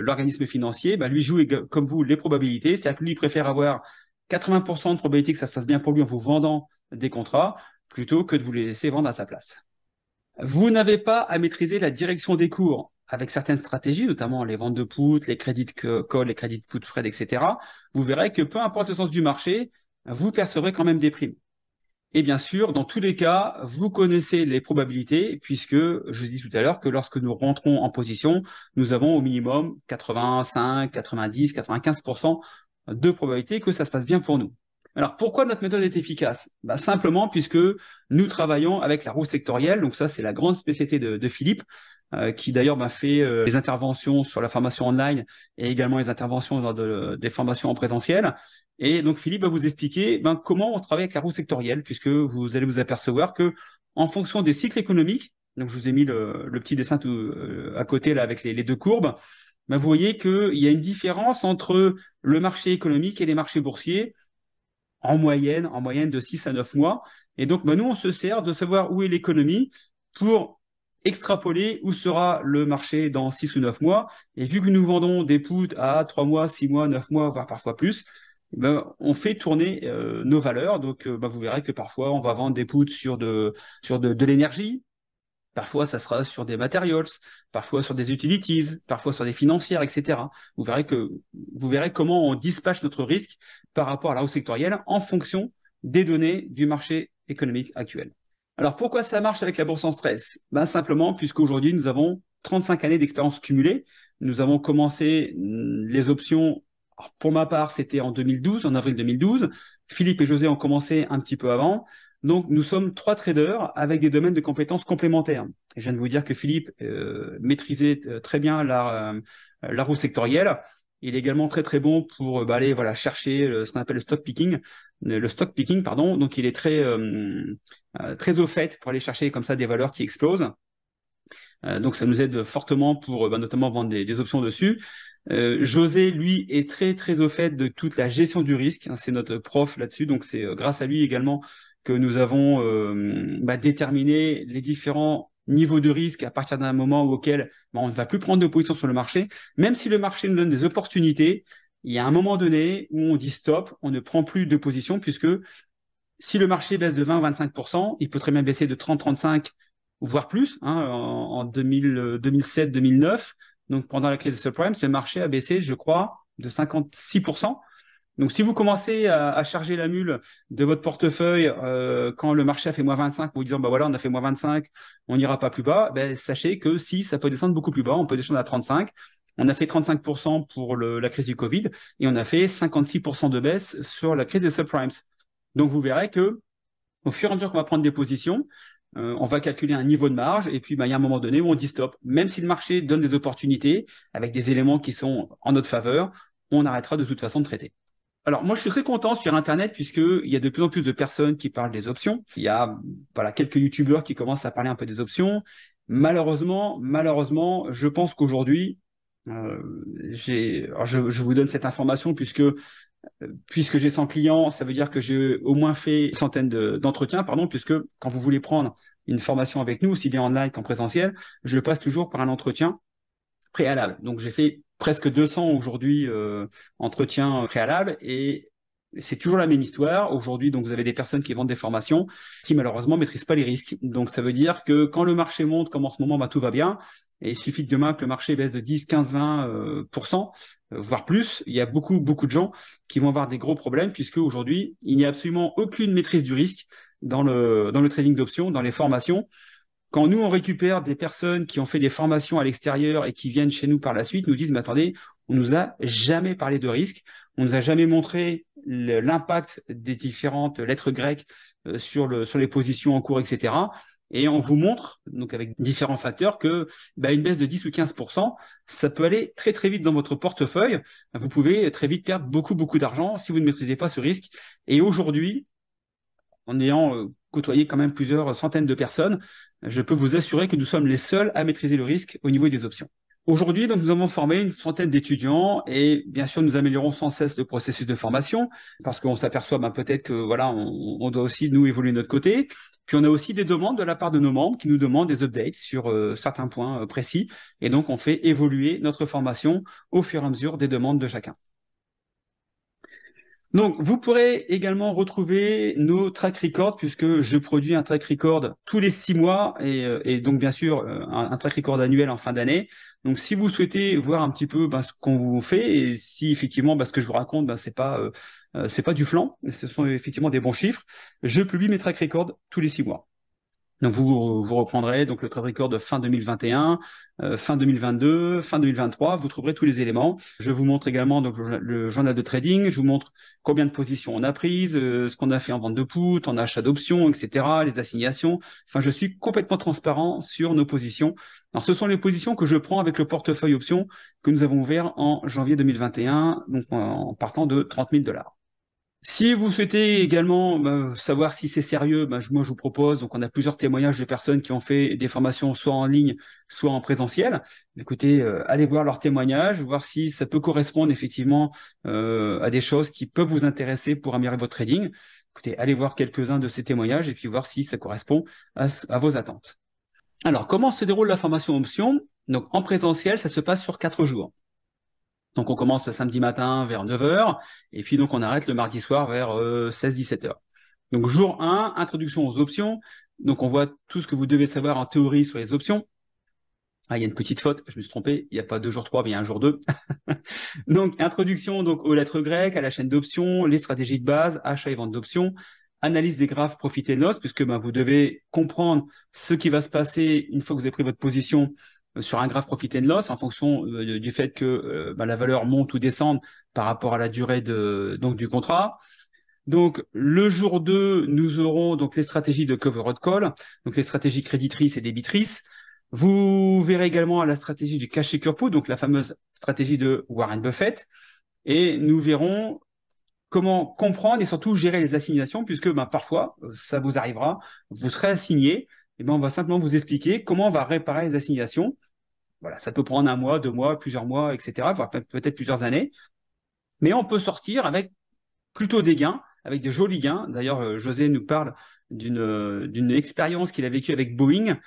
l'organisme financier, lui joue comme vous les probabilités. C'est-à-dire que lui préfère avoir 80% de probabilité que ça se passe bien pour lui en vous vendant des contrats plutôt que de vous les laisser vendre à sa place. Vous n'avez pas à maîtriser la direction des cours avec certaines stratégies, notamment les ventes de put, les crédits de call, les crédits de put spread, etc. Vous verrez que peu importe le sens du marché, vous percevrez quand même des primes. Et bien sûr, dans tous les cas, vous connaissez les probabilités, puisque je vous dis tout à l'heure que lorsque nous rentrons en position, nous avons au minimum 85, 90, 95% de probabilité que ça se passe bien pour nous. Alors, pourquoi notre méthode est efficace? Simplement puisque nous travaillons avec la roue sectorielle. Donc ça, c'est la grande spécialité de Philippe, qui d'ailleurs m'a fait les interventions sur la formation online et également les interventions dans des formations en présentiel. Et donc, Philippe va vous expliquer comment on travaille avec la roue sectorielle, puisque vous allez vous apercevoir que en fonction des cycles économiques, donc je vous ai mis le petit dessin à côté là, avec les deux courbes, vous voyez qu'il y a une différence entre le marché économique et les marchés boursiers en moyenne de 6 à 9 mois. Et donc, nous, on se sert de savoir où est l'économie pour extrapoler où sera le marché dans 6 ou 9 mois. Et vu que nous vendons des puts à 3 mois, 6 mois, 9 mois, voire parfois plus, on fait tourner nos valeurs. Donc, vous verrez que parfois, on va vendre des puts sur de l'énergie. Parfois, ça sera sur des materials, parfois sur des utilities, parfois sur des financières, etc. Vous verrez comment on dispatche notre risque par rapport à la hausse sectorielle en fonction des données du marché économique actuel. Alors, pourquoi ça marche avec la bourse en stress? Simplement puisqu'aujourd'hui, nous avons 35 années d'expérience cumulée. Nous avons commencé les options, pour ma part, c'était en 2012, en avril 2012. Philippe et José ont commencé un petit peu avant. Donc, nous sommes 3 traders avec des domaines de compétences complémentaires. Je viens de vous dire que Philippe maîtrisait très bien la roue sectorielle. Il est également très, très bon pour aller chercher ce qu'on appelle le stock picking, pardon. Donc, il est très au fait pour aller chercher comme ça des valeurs qui explosent. Donc, ça nous aide fortement pour notamment vendre des options dessus. José, lui, est très, très au fait de toute la gestion du risque. C'est notre prof là-dessus. Donc, c'est grâce à lui également que nous avons déterminé les différents niveaux de risque à partir d'un moment auquel on ne va plus prendre de position sur le marché. Même si le marché nous donne des opportunités, il y a un moment donné où on dit stop, on ne prend plus de position puisque si le marché baisse de 20 ou 25%, il peut très bien baisser de 30-35, voire plus, en 2007-2009. Donc, pendant la crise des subprimes, ce marché a baissé, je crois, de 56%. Donc, si vous commencez à charger la mule de votre portefeuille quand le marché a fait moins 25, en vous disant, voilà, on a fait moins 25, on n'ira pas plus bas, sachez que si, ça peut descendre beaucoup plus bas, on peut descendre à 35. On a fait 35% pour la crise du Covid et on a fait 56% de baisse sur la crise des subprimes. Donc, vous verrez que au fur et à mesure qu'on va prendre des positions, on va calculer un niveau de marge et puis il y a un moment donné où on dit stop. Même si le marché donne des opportunités avec des éléments qui sont en notre faveur, on arrêtera de toute façon de traiter. Alors, moi, je suis très content sur Internet puisqu'il y a de plus en plus de personnes qui parlent des options. Il y a quelques youtubeurs qui commencent à parler un peu des options. Malheureusement, je pense qu'aujourd'hui, je vous donne cette information puisque j'ai 100 clients, ça veut dire que j'ai au moins fait une centaine d'entretiens, puisque quand vous voulez prendre une formation avec nous, aussi bien en live qu'en présentiel, je passe toujours par un entretien préalable. Donc, j'ai fait presque 200 aujourd'hui entretiens préalables et c'est toujours la même histoire. Aujourd'hui, donc, vous avez des personnes qui vendent des formations qui, malheureusement, ne maîtrisent pas les risques. Donc, ça veut dire que quand le marché monte, comme en ce moment, tout va bien, et il suffit de demain que le marché baisse de 10, 15, 20%, voire plus. Il y a beaucoup, beaucoup de gens qui vont avoir des gros problèmes puisque aujourd'hui, il n'y a absolument aucune maîtrise du risque dans le trading d'options, dans les formations. quand nous, on récupère des personnes qui ont fait des formations à l'extérieur et qui viennent chez nous par la suite, nous disent, mais attendez, on nous a jamais parlé de risque, on nous a jamais montré l'impact des différentes lettres grecques sur les positions en cours, etc. Et on vous montre, donc avec différents facteurs, que une baisse de 10 ou 15%, ça peut aller très très vite dans votre portefeuille. Vous pouvez très vite perdre beaucoup beaucoup d'argent si vous ne maîtrisez pas ce risque. Et aujourd'hui, en ayant côtoyé quand même plusieurs centaines de personnes, je peux vous assurer que nous sommes les seuls à maîtriser le risque au niveau des options. Aujourd'hui, donc, nous avons formé une centaine d'étudiants et bien sûr, nous améliorons sans cesse le processus de formation parce qu'on s'aperçoit peut-être que voilà, on doit aussi nous évoluer de notre côté. Puis on a aussi des demandes de la part de nos membres qui nous demandent des updates sur certains points précis et donc on fait évoluer notre formation au fur et à mesure des demandes de chacun. Donc, vous pourrez également retrouver nos track records puisque je produis un track record tous les 6 mois et donc bien sûr un track record annuel en fin d'année. Donc, si vous souhaitez voir un petit peu ce qu'on vous fait et si effectivement ce que je vous raconte c'est pas du flan, ce sont effectivement des bons chiffres, je publie mes track records tous les 6 mois. Donc, vous reprendrez donc le track record de fin 2021, fin 2022, fin 2023. Vous trouverez tous les éléments. Je vous montre également donc, le journal de trading. Je vous montre combien de positions on a prises, ce qu'on a fait en vente de put, en achat d'options, etc., les assignations. Enfin, je suis complètement transparent sur nos positions. Alors, ce sont les positions que je prends avec le portefeuille options que nous avons ouvert en janvier 2021, donc en partant de 30 000 $. Si vous souhaitez également savoir si c'est sérieux, moi je vous propose, donc on a plusieurs témoignages de personnes qui ont fait des formations soit en ligne, soit en présentiel. Écoutez, allez voir leurs témoignages, voir si ça peut correspondre effectivement à des choses qui peuvent vous intéresser pour améliorer votre trading. Écoutez, allez voir quelques-uns de ces témoignages et puis voir si ça correspond à vos attentes. Alors, comment se déroule la formation option? Donc en présentiel, ça se passe sur 4 jours. Donc, on commence le samedi matin vers 9 h et puis donc on arrête le mardi soir vers 16-17 h. Donc, jour 1, introduction aux options. Donc, on voit tout ce que vous devez savoir en théorie sur les options. Ah, il y a une petite faute, je me suis trompé, il n'y a pas 2 jours 3, mais il y a un jour 2. Donc, introduction donc, aux lettres grecques, à la chaîne d'options, les stratégies de base, achat et vente d'options, analyse des graphes profit and loss, puisque vous devez comprendre ce qui va se passer une fois que vous avez pris votre position sur un graphe profit and loss en fonction du fait que la valeur monte ou descende par rapport à la durée du contrat. Donc, le jour 2, nous aurons donc les stratégies de covered call, donc les stratégies créditrices et débitrices. Vous verrez également la stratégie du cash secure put, donc la fameuse stratégie de Warren Buffett. Et nous verrons comment comprendre et surtout gérer les assignations, puisque parfois, ça vous arrivera, vous serez assigné, et on va simplement vous expliquer comment on va réparer les assignations. Voilà, ça peut prendre 1 mois, 2 mois, plusieurs mois, etc., voire peut-être plusieurs années. Mais on peut sortir avec plutôt des gains, avec de jolis gains. D'ailleurs, José nous parle d'une expérience qu'il a vécue avec Boeing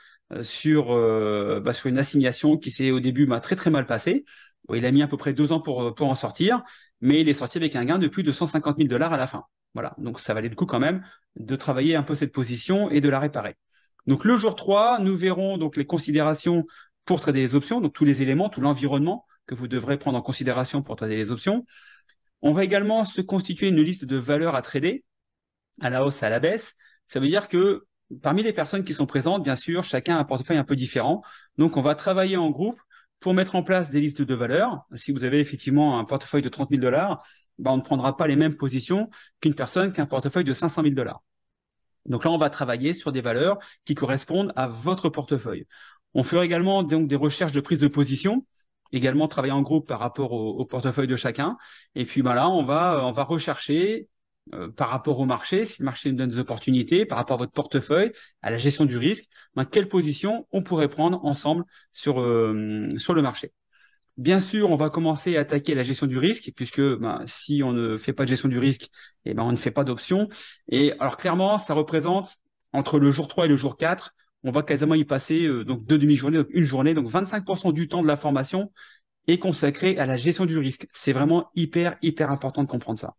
sur une assignation qui s'est au début très très mal passée. Il a mis à peu près 2 ans pour en sortir, mais il est sorti avec un gain de plus de 150 000 $ à la fin. Voilà, donc ça valait le coup quand même de travailler un peu cette position et de la réparer. Donc le jour 3, nous verrons donc les considérations pour trader les options, donc tous les éléments, tout l'environnement que vous devrez prendre en considération pour trader les options. On va également se constituer une liste de valeurs à trader, à la hausse, à la baisse. Ça veut dire que parmi les personnes qui sont présentes, bien sûr, chacun a un portefeuille un peu différent. Donc, on va travailler en groupe pour mettre en place des listes de valeurs. Si vous avez effectivement un portefeuille de 30 000 $, on ne prendra pas les mêmes positions qu'une personne qui a un portefeuille de 500 000 $. Donc là, on va travailler sur des valeurs qui correspondent à votre portefeuille. On fera également donc des recherches de prise de position, également travailler en groupe par rapport au portefeuille de chacun. Et puis là, on va rechercher par rapport au marché, si le marché nous donne des opportunités, par rapport à votre portefeuille, à la gestion du risque, quelle position on pourrait prendre ensemble sur le marché. Bien sûr, on va commencer à attaquer la gestion du risque, puisque si on ne fait pas de gestion du risque, on ne fait pas d'options. Et alors clairement, ça représente entre le jour 3 et le jour 4, on va quasiment y passer donc 2 demi-journées, donc une journée, donc 25% du temps de la formation est consacré à la gestion du risque. C'est vraiment hyper, hyper important de comprendre ça.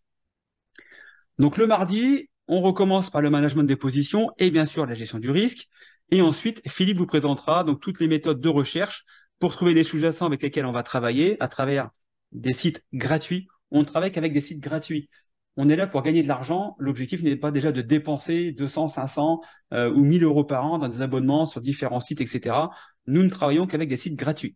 Donc le mardi, on recommence par le management des positions et bien sûr la gestion du risque. Et ensuite, Philippe vous présentera donc toutes les méthodes de recherche pour trouver les sous-jacents avec lesquels on va travailler à travers des sites gratuits. On travaille qu'avec des sites gratuits. on est là pour gagner de l'argent. L'objectif n'est pas déjà de dépenser 200, 500 ou 1000 euros par an dans des abonnements sur différents sites, etc. Nous ne travaillons qu'avec des sites gratuits.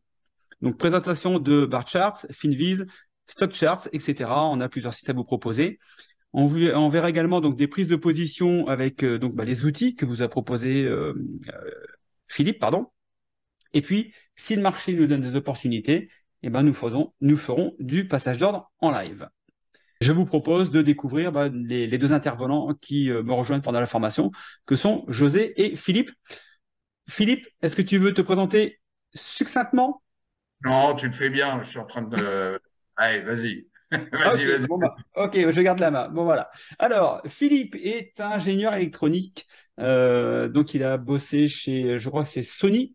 Donc, présentation de bar charts, Finviz, stock charts, etc. On a plusieurs sites à vous proposer. On verra également donc des prises de position avec les outils que vous a proposé Philippe, pardon. Et puis, si le marché nous donne des opportunités, eh ben, nous ferons du passage d'ordre en live. Je vous propose de découvrir les deux intervenants qui me rejoignent pendant la formation, que sont José et Philippe. Philippe, est-ce que tu veux te présenter succinctement? Non, tu le fais bien. Je suis en train de. Allez, vas-y. Ah, Vas-y, ok, vas-y. bon ok, je garde la main. Bon voilà. Alors, Philippe est ingénieur électronique. Donc, il a bossé chez, je crois que c'est Sony.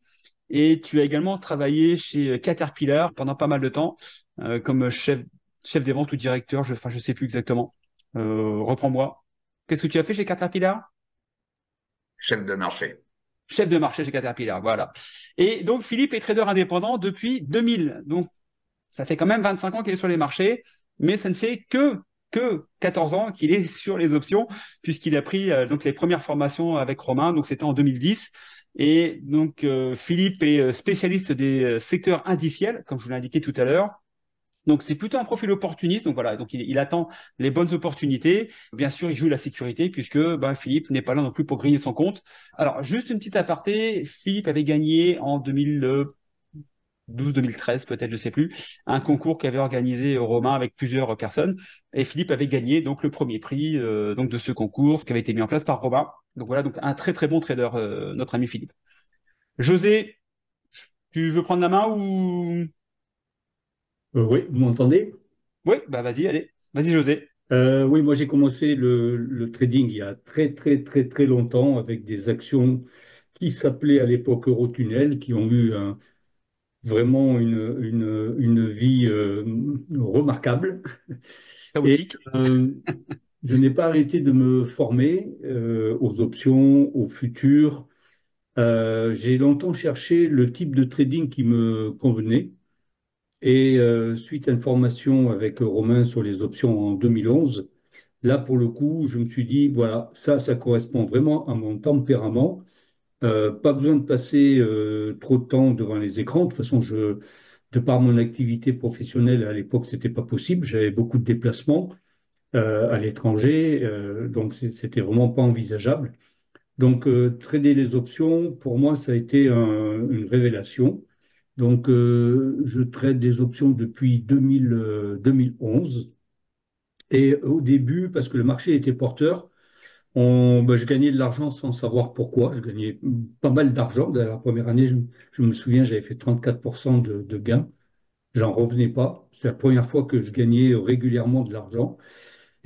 Et tu as également travaillé chez Caterpillar pendant pas mal de temps, comme chef des ventes ou directeur. Enfin, je sais plus exactement. Reprends-moi. Qu'est-ce que tu as fait chez Caterpillar? Chef de marché. Chef de marché chez Caterpillar, voilà. Et donc, Philippe est trader indépendant depuis 2000. Donc, ça fait quand même 25 ans qu'il est sur les marchés, mais ça ne fait que 14 ans qu'il est sur les options, puisqu'il a pris donc les premières formations avec Romain, donc c'était en 2010. Et donc, Philippe est spécialiste des secteurs indiciels, comme je vous l'ai indiqué tout à l'heure. Donc, c'est plutôt un profil opportuniste. Donc, voilà, donc il attend les bonnes opportunités. Bien sûr, il joue la sécurité, puisque Philippe n'est pas là non plus pour griller son compte. Alors, juste une petite aparté, Philippe avait gagné en 2012-2013 peut-être, je sais plus, un concours qu'avait organisé Romain avec plusieurs personnes. Et Philippe avait gagné donc le premier prix donc de ce concours qui avait été mis en place par Romain. Donc voilà, donc un très très bon trader, notre ami Philippe. José, tu veux prendre la main ou... Oui, vous m'entendez? Oui, bah vas-y, allez. Vas-y José. Oui, moi j'ai commencé le trading il y a très très très très longtemps avec des actions qui s'appelaient à l'époque Eurotunnel, qui ont eu vraiment une vie remarquable. Et Chaotique. euh, je n'ai pas arrêté de me former aux options, aux futurs. J'ai longtemps cherché le type de trading qui me convenait. Et suite à une formation avec Romain sur les options en 2011, là, pour le coup, je me suis dit, voilà, ça correspond vraiment à mon tempérament. Pas besoin de passer trop de temps devant les écrans. De toute façon, de par mon activité professionnelle, à l'époque, c'était pas possible. J'avais beaucoup de déplacements à l'étranger, donc c'était vraiment pas envisageable. Donc, trader les options, pour moi, ça a été une révélation. Donc, je trade des options depuis 2011. Et au début, parce que le marché était porteur, je gagnais de l'argent sans savoir pourquoi. Je gagnais pas mal d'argent. Dans la première année, je me souviens, j'avais fait 34% de gains. J'en revenais pas. C'est la première fois que je gagnais régulièrement de l'argent.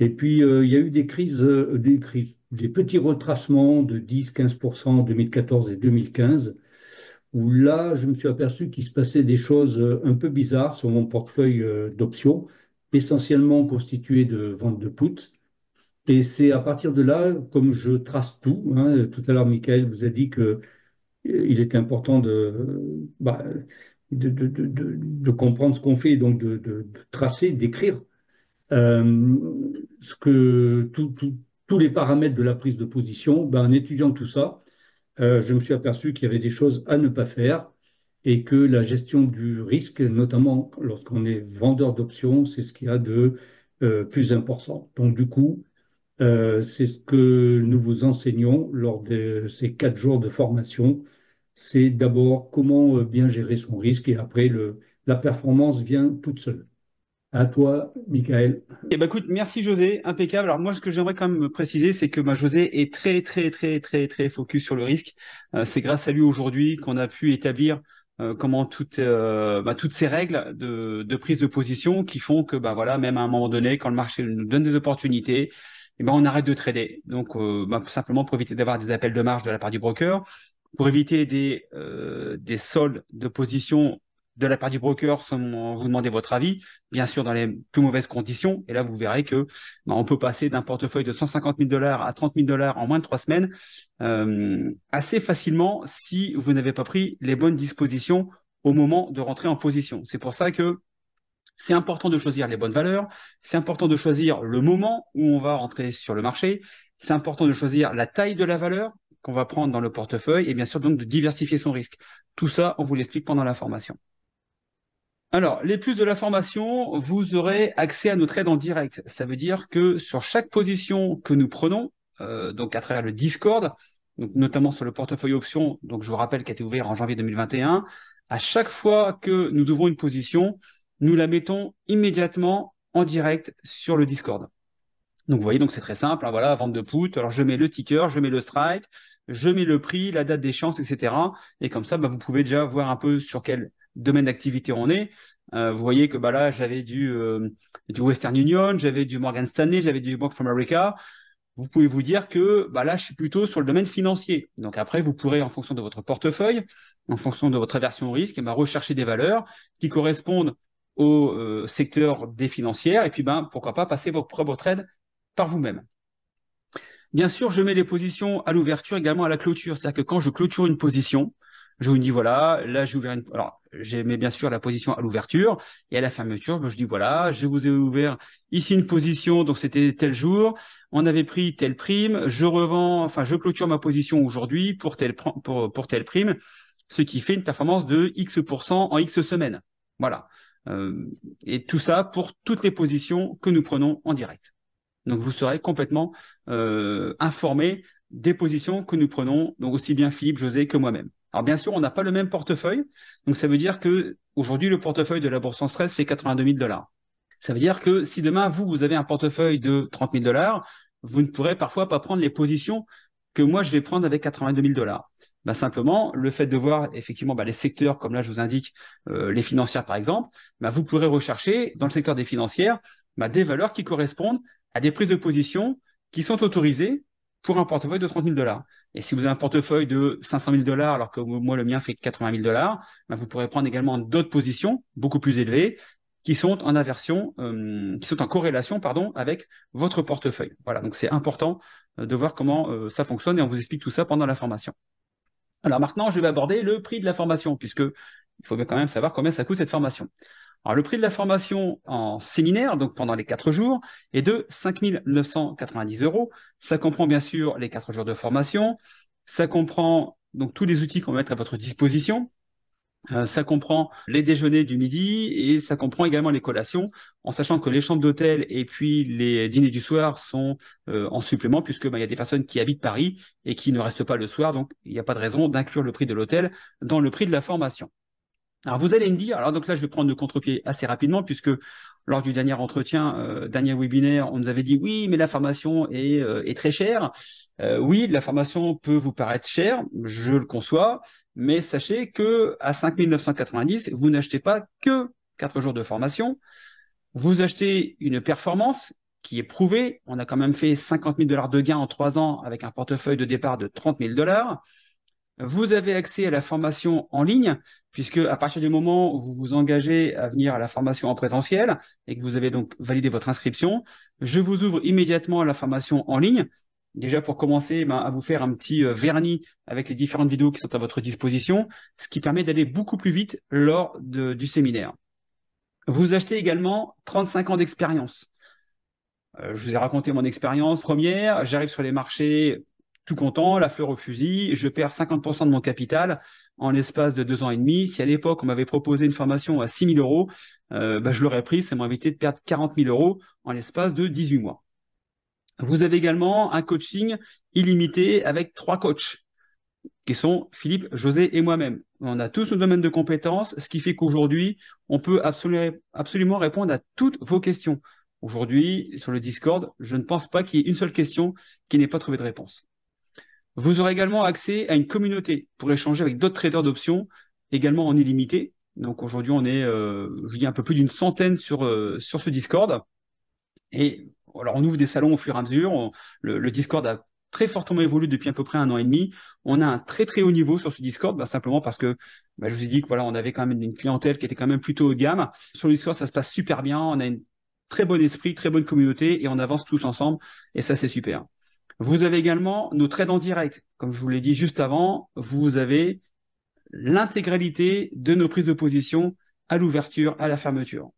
Et puis, il y a eu des petits retracements de 10-15% en 2014 et 2015, où là, je me suis aperçu qu'il se passait des choses un peu bizarres sur mon portefeuille d'options, essentiellement constitué de ventes de puts. Et c'est à partir de là, comme je trace tout, hein, tout à l'heure, Michael vous a dit que il était important de comprendre ce qu'on fait, et donc de tracer, d'écrire tous les paramètres de la prise de position. En étudiant tout ça, je me suis aperçu qu'il y avait des choses à ne pas faire et que la gestion du risque, notamment lorsqu'on est vendeur d'options, c'est ce qu'il y a de plus important. Donc du coup, c'est ce que nous vous enseignons lors de ces 4 jours de formation. C'est d'abord comment bien gérer son risque et après la performance vient toute seule. À toi, Michael. Eh ben écoute, merci José, impeccable. Alors moi, ce que j'aimerais quand même me préciser, c'est que José est très très très très très focus sur le risque. C'est grâce à lui aujourd'hui qu'on a pu établir comment toutes ces règles de prise de position qui font que voilà, même à un moment donné, quand le marché nous donne des opportunités, on arrête de trader. Donc simplement pour éviter d'avoir des appels de marge de la part du broker, pour éviter des soldes de position de la part du broker sans vous demander votre avis, bien sûr dans les plus mauvaises conditions. Et là, vous verrez que on peut passer d'un portefeuille de 150 000 $ à 30 000 $ en moins de 3 semaines assez facilement si vous n'avez pas pris les bonnes dispositions au moment de rentrer en position. C'est pour ça que C'est important de choisir les bonnes valeurs, c'est important de choisir le moment où on va rentrer sur le marché, c'est important de choisir la taille de la valeur qu'on va prendre dans le portefeuille et bien sûr donc de diversifier son risque. Tout ça, on vous l'explique pendant la formation. Alors, les plus de la formation, vous aurez accès à nos trades en direct. Ça veut dire que sur chaque position que nous prenons, donc à travers le Discord, donc notamment sur le portefeuille option, donc je vous rappelle qui a été ouvert en janvier 2021, à chaque fois que nous ouvrons une position, nous la mettons immédiatement en direct sur le Discord. Donc vous voyez, donc c'est très simple, hein, voilà, vente de put, alors je mets le ticker, je mets le strike, je mets le prix, la date d'échéance, etc. Et comme ça, vous pouvez déjà voir un peu sur quel domaine d'activité on est. Vous voyez que là, j'avais du Western Union, j'avais du Morgan Stanley, j'avais du Bank of America. Vous pouvez vous dire que là, je suis plutôt sur le domaine financier. Donc après, vous pourrez, en fonction de votre portefeuille, en fonction de votre aversion au risque, rechercher des valeurs qui correspondent au secteur des financières. Et puis, pourquoi pas passer vos propres trades par vous-même. Bien sûr, je mets les positions à l'ouverture, également à la clôture. C'est-à-dire que quand je clôture une position, je vous dis voilà, là j'ai ouvert une. Alors, j'ai mis bien sûr la position à l'ouverture et à la fermeture, je dis voilà, je vous ai ouvert ici une position, donc c'était tel jour, on avait pris telle prime, je clôture ma position aujourd'hui pour telle prime, ce qui fait une performance de X% en X semaines. Voilà. Et tout ça pour toutes les positions que nous prenons en direct. Donc, vous serez complètement informé des positions que nous prenons, donc aussi bien Philippe, José que moi-même. Alors, bien sûr, on n'a pas le même portefeuille. Donc, ça veut dire qu'aujourd'hui, le portefeuille de la Bourse sans stress fait 82 000 $. Ça veut dire que si demain, vous avez un portefeuille de 30 000 $, vous ne pourrez parfois pas prendre les positions que moi, je vais prendre avec 82 000 $. Simplement, le fait de voir effectivement les secteurs, comme là, je vous indique les financières, par exemple, vous pourrez rechercher dans le secteur des financières des valeurs qui correspondent à des prises de position qui sont autorisées pour un portefeuille de 30 000 $. Et si vous avez un portefeuille de 500 000 $, alors que moi, le mien fait 80 000 $, vous pourrez prendre également d'autres positions beaucoup plus élevées qui sont en aversion, qui sont en corrélation, avec votre portefeuille. Voilà, donc c'est important de voir comment ça fonctionne et on vous explique tout ça pendant la formation. Alors maintenant, je vais aborder le prix de la formation, puisque il faut bien quand même savoir combien ça coûte cette formation. Alors, le prix de la formation en séminaire, donc pendant les 4 jours, est de 5 990 €. Ça comprend bien sûr les 4 jours de formation. Ça comprend donc tous les outils qu'on va mettre à votre disposition. Ça comprend les déjeuners du midi et ça comprend également les collations, en sachant que les chambres d'hôtel et puis les dîners du soir sont en supplément, puisque y a des personnes qui habitent Paris et qui ne restent pas le soir, donc il n'y a pas de raison d'inclure le prix de l'hôtel dans le prix de la formation. Alors vous allez me dire, alors donc là je vais prendre le contre-pied assez rapidement puisque lors du dernier entretien, dernier webinaire, on nous avait dit oui mais la formation est très chère. Oui, la formation peut vous paraître chère, je le conçois, mais sachez que à 5 990, vous n'achetez pas que 4 jours de formation, vous achetez une performance qui est prouvée, on a quand même fait 50 000 $ de gains en 3 ans avec un portefeuille de départ de 30 000 $. Vous avez accès à la formation en ligne, puisque à partir du moment où vous vous engagez à venir à la formation en présentiel et que vous avez donc validé votre inscription, je vous ouvre immédiatement la formation en ligne, déjà pour commencer à vous faire un petit vernis avec les différentes vidéos qui sont à votre disposition, ce qui permet d'aller beaucoup plus vite lors du séminaire. Vous achetez également 35 ans d'expérience. Je vous ai raconté mon expérience première, j'arrive sur les marchés tout content, la fleur au fusil, je perds 50% de mon capital en l'espace de 2 ans et demi. Si à l'époque, on m'avait proposé une formation à 6 000 €, je l'aurais pris, ça m'a évité de perdre 40 000 € en l'espace de 18 mois. Vous avez également un coaching illimité avec 3 coachs, qui sont Philippe, José et moi-même. On a tous nos domaines de compétences, ce qui fait qu'aujourd'hui, on peut absolument répondre à toutes vos questions. Aujourd'hui, sur le Discord, je ne pense pas qu'il y ait une seule question qui n'ait pas trouvé de réponse. Vous aurez également accès à une communauté pour échanger avec d'autres traders d'options, également en illimité. Donc aujourd'hui, on est, je dis un peu plus d'une centaine sur ce Discord. Et alors, on ouvre des salons au fur et à mesure. Le Discord a très fortement évolué depuis à peu près 1 an et demi. On a un très très haut niveau sur ce Discord, simplement parce que je vous ai dit que voilà, on avait quand même une clientèle qui était quand même plutôt haut de gamme. Sur le Discord, ça se passe super bien. On a une très bon esprit, très bonne communauté et on avance tous ensemble. Et ça, c'est super. Vous avez également nos trades en direct. Comme je vous l'ai dit juste avant, vous avez l'intégralité de nos prises de position à l'ouverture, à la fermeture.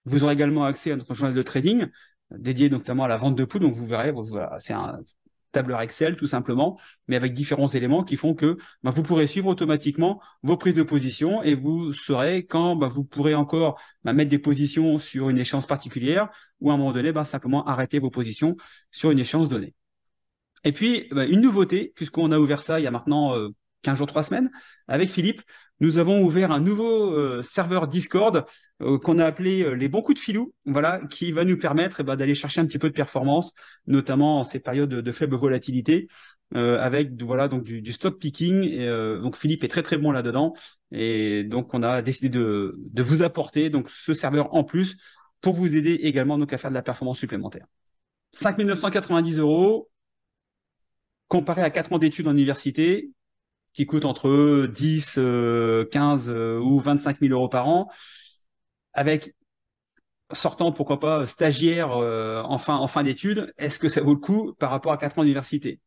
Vous aurez également accès à notre journal de trading dédié notamment à la vente de poudre. Donc, vous verrez, voilà, c'est un tableur Excel tout simplement, mais avec différents éléments qui font que vous pourrez suivre automatiquement vos prises de position et vous saurez quand vous pourrez encore mettre des positions sur une échéance particulière ou à un moment donné, simplement arrêter vos positions sur une échéance donnée. Et puis, une nouveauté, puisqu'on a ouvert ça il y a maintenant 15 jours, 3 semaines, avec Philippe, nous avons ouvert un nouveau serveur Discord qu'on a appelé les bons coups de filou, voilà, qui va nous permettre d'aller chercher un petit peu de performance, notamment en ces périodes de faible volatilité, avec voilà, donc du stock picking. Et, donc Philippe est très très bon là-dedans. Et donc on a décidé de vous apporter donc, ce serveur en plus pour vous aider également donc, à faire de la performance supplémentaire. 5 990 € comparé à 4 ans d'études en université, qui coûtent entre 10, 15 ou 25 000 € par an, avec sortant, pourquoi pas, stagiaire en fin d'études, est-ce que ça vaut le coup par rapport à 4 ans d'université?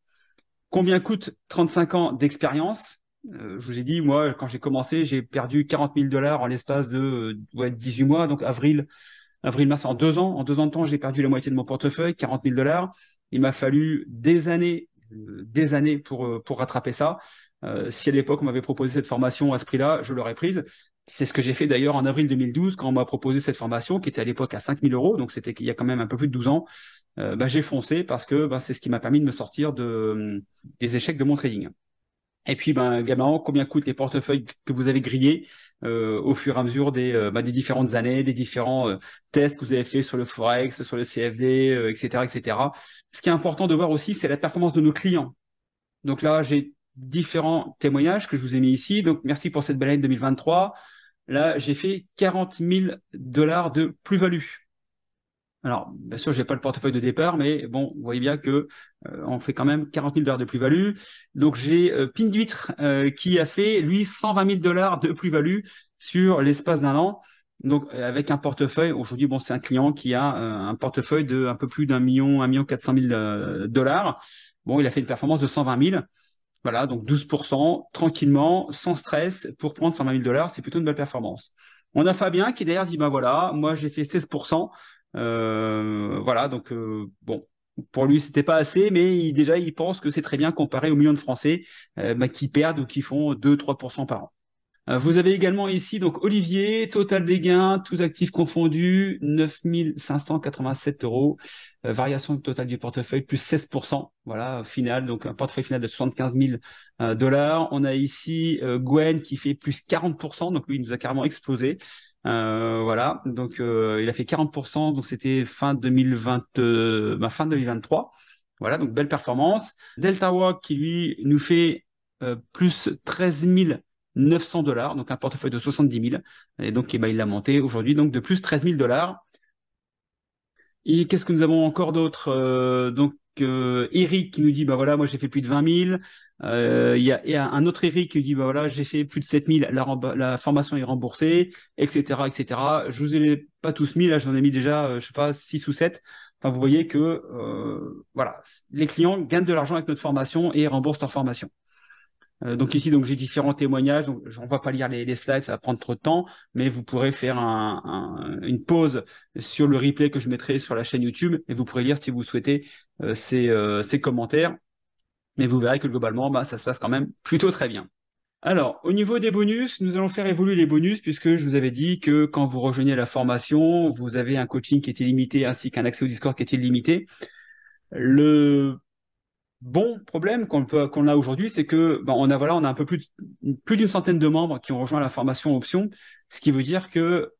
Combien coûte 35 ans d'expérience? Je vous ai dit, moi, quand j'ai commencé, j'ai perdu 40 000 $ en l'espace de 18 mois, donc avril, mars, en 2 ans. En 2 ans de temps, j'ai perdu la moitié de mon portefeuille, 40 000 $. Il m'a fallu des années pour rattraper ça. Si à l'époque on m'avait proposé cette formation à ce prix-là, je l'aurais prise. C'est ce que j'ai fait d'ailleurs en avril 2012 quand on m'a proposé cette formation qui était à l'époque à 5 000 €, donc c'était il y a quand même un peu plus de 12 ans. J'ai foncé parce que c'est ce qui m'a permis de me sortir des échecs de mon trading. Et puis, également, combien coûtent les portefeuilles que vous avez grillés au fur et à mesure des différentes années, des différents tests que vous avez fait sur le Forex, sur le CFD, etc., etc. Ce qui est important de voir aussi, c'est la performance de nos clients. Donc là, j'ai différents témoignages que je vous ai mis ici. Donc, merci pour cette baleine 2023. Là, j'ai fait 40 000 $ de plus-value. Alors, bien sûr, je n'ai pas le portefeuille de départ, mais bon, vous voyez bien que on fait quand même 40 000 $ de plus-value. Donc, j'ai Pinduitre qui a fait, lui, 120 000 $ de plus-value sur l'espace d'un an. Donc, avec un portefeuille, aujourd'hui, bon, c'est un client qui a un portefeuille de un peu plus d'1 million, 1 400 000 $. Bon, il a fait une performance de 120 000. Voilà, donc 12%, tranquillement, sans stress, pour prendre 120 000 $, c'est plutôt une belle performance. On a Fabien qui d'ailleurs dit, voilà, moi j'ai fait 16%. Voilà, donc bon, pour lui, c'était pas assez, mais déjà, il pense que c'est très bien comparé aux millions de Français qui perdent ou qui font 2-3% par an. Vous avez également ici donc Olivier, total des gains, tous actifs confondus, 9 587 €, variation totale du portefeuille, plus 16%, voilà, final, donc un portefeuille final de 75 000 $. On a ici Gwen qui fait plus 40%, donc lui, il nous a carrément explosé. Voilà, donc il a fait 40%, donc c'était fin 2023. Voilà, donc belle performance. Delta Walk qui lui nous fait plus 13 900 $, donc un portefeuille de 70 000. Et donc il l'a monté aujourd'hui donc de plus 13 000 $. Et qu'est-ce que nous avons encore d'autre? Donc Eric qui nous dit voilà, moi j'ai fait plus de 20 000. Il y a un autre Eric qui nous dit voilà, j'ai fait plus de 7 000, la formation est remboursée, etc., etc. Je vous ai pas tous mis, là j'en ai mis déjà je sais pas 6 ou 7. Enfin, vous voyez que voilà, les clients gagnent de l'argent avec notre formation et remboursent leur formation. Donc ici, j'ai différents témoignages. Donc, je ne vais pas lire les slides, ça va prendre trop de temps, mais vous pourrez faire une pause sur le replay que je mettrai sur la chaîne YouTube et vous pourrez lire si vous souhaitez ces commentaires. Mais vous verrez que globalement, ça se passe quand même plutôt très bien. Alors, au niveau des bonus, nous allons faire évoluer les bonus puisque je vous avais dit que quand vous rejoignez la formation, vous avez un coaching qui est illimité ainsi qu'un accès au Discord qui est illimité. Le bon problème qu'on a aujourd'hui, c'est que on a un peu plus d'une centaine de membres qui ont rejoint la formation option, ce qui veut dire que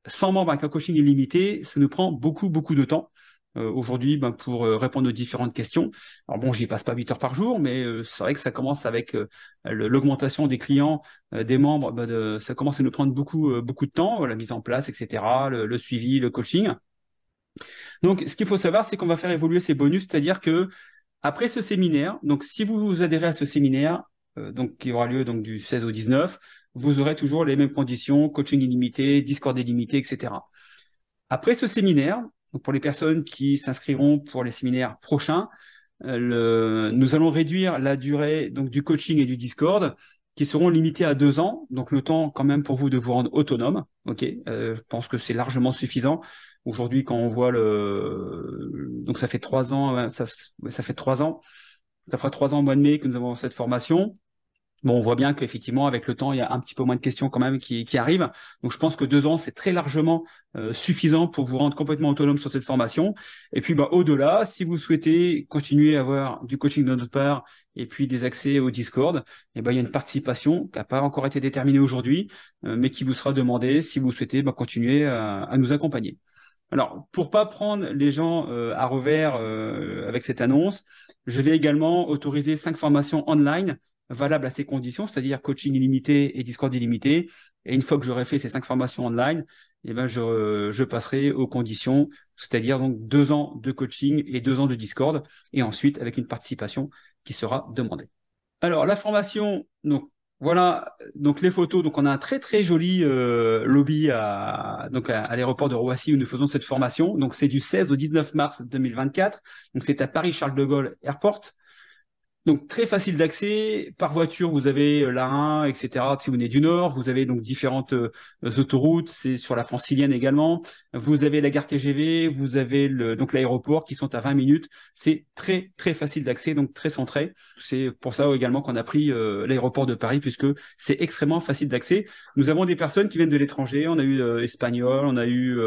100 membres avec un coaching illimité, ça nous prend beaucoup de temps. Aujourd'hui, pour répondre aux différentes questions. Alors bon, j'y passe pas 8 heures par jour, mais c'est vrai que ça commence avec l'augmentation des clients, des membres, ça commence à nous prendre beaucoup de temps, la mise en place, etc., le suivi, le coaching. Donc, ce qu'il faut savoir, c'est qu'on va faire évoluer ces bonus, c'est-à-dire que après ce séminaire, donc si vous adhérez à ce séminaire, qui aura lieu du 16 au 19, vous aurez toujours les mêmes conditions, coaching illimité, Discord illimité, etc. Après ce séminaire, donc pour les personnes qui s'inscriront pour les séminaires prochains, nous allons réduire la durée du coaching et du Discord qui seront limités à 2 ans, donc le temps quand même pour vous de vous rendre autonome. Ok, je pense que c'est largement suffisant. Aujourd'hui, quand on voit donc ça fait 3 ans, ça fait 3 ans, ça fera 3 ans au mois de mai que nous avons cette formation. Bon, on voit bien qu'effectivement, avec le temps, il y a un petit peu moins de questions quand même qui arrivent. Donc, je pense que 2 ans, c'est très largement suffisant pour vous rendre complètement autonome sur cette formation. Et puis, bah, au-delà, si vous souhaitez continuer à avoir du coaching de notre part et puis des accès au Discord, eh ben, il y a une participation qui n'a pas encore été déterminée aujourd'hui, mais qui vous sera demandée si vous souhaitez bah, continuer à nous accompagner. Alors, pour pas prendre les gens à revers avec cette annonce, je vais également autoriser 5 formations online valables à ces conditions, c'est-à-dire coaching illimité et Discord illimité. Et une fois que j'aurai fait ces 5 formations online, eh ben, je passerai aux conditions, c'est-à-dire donc 2 ans de coaching et 2 ans de Discord, et ensuite avec une participation qui sera demandée. Alors, la formation, donc voilà, donc les photos. Donc, on a un très très joli lobby à l'aéroport de Roissy où nous faisons cette formation. Donc, c'est du 16 au 19 mars 2024. Donc, c'est à Paris-Charles de Gaulle Airport. Donc, très facile d'accès. Par voiture, vous avez l'A1, etc. Si vous venez du Nord, vous avez donc différentes autoroutes. C'est sur la francilienne également. Vous avez la gare TGV, vous avez donc l'aéroport qui sont à 20 minutes. C'est très, très facile d'accès, donc très centré. C'est pour ça également qu'on a pris l'aéroport de Paris, puisque c'est extrêmement facile d'accès. Nous avons des personnes qui viennent de l'étranger. On a eu Espagnols, on a eu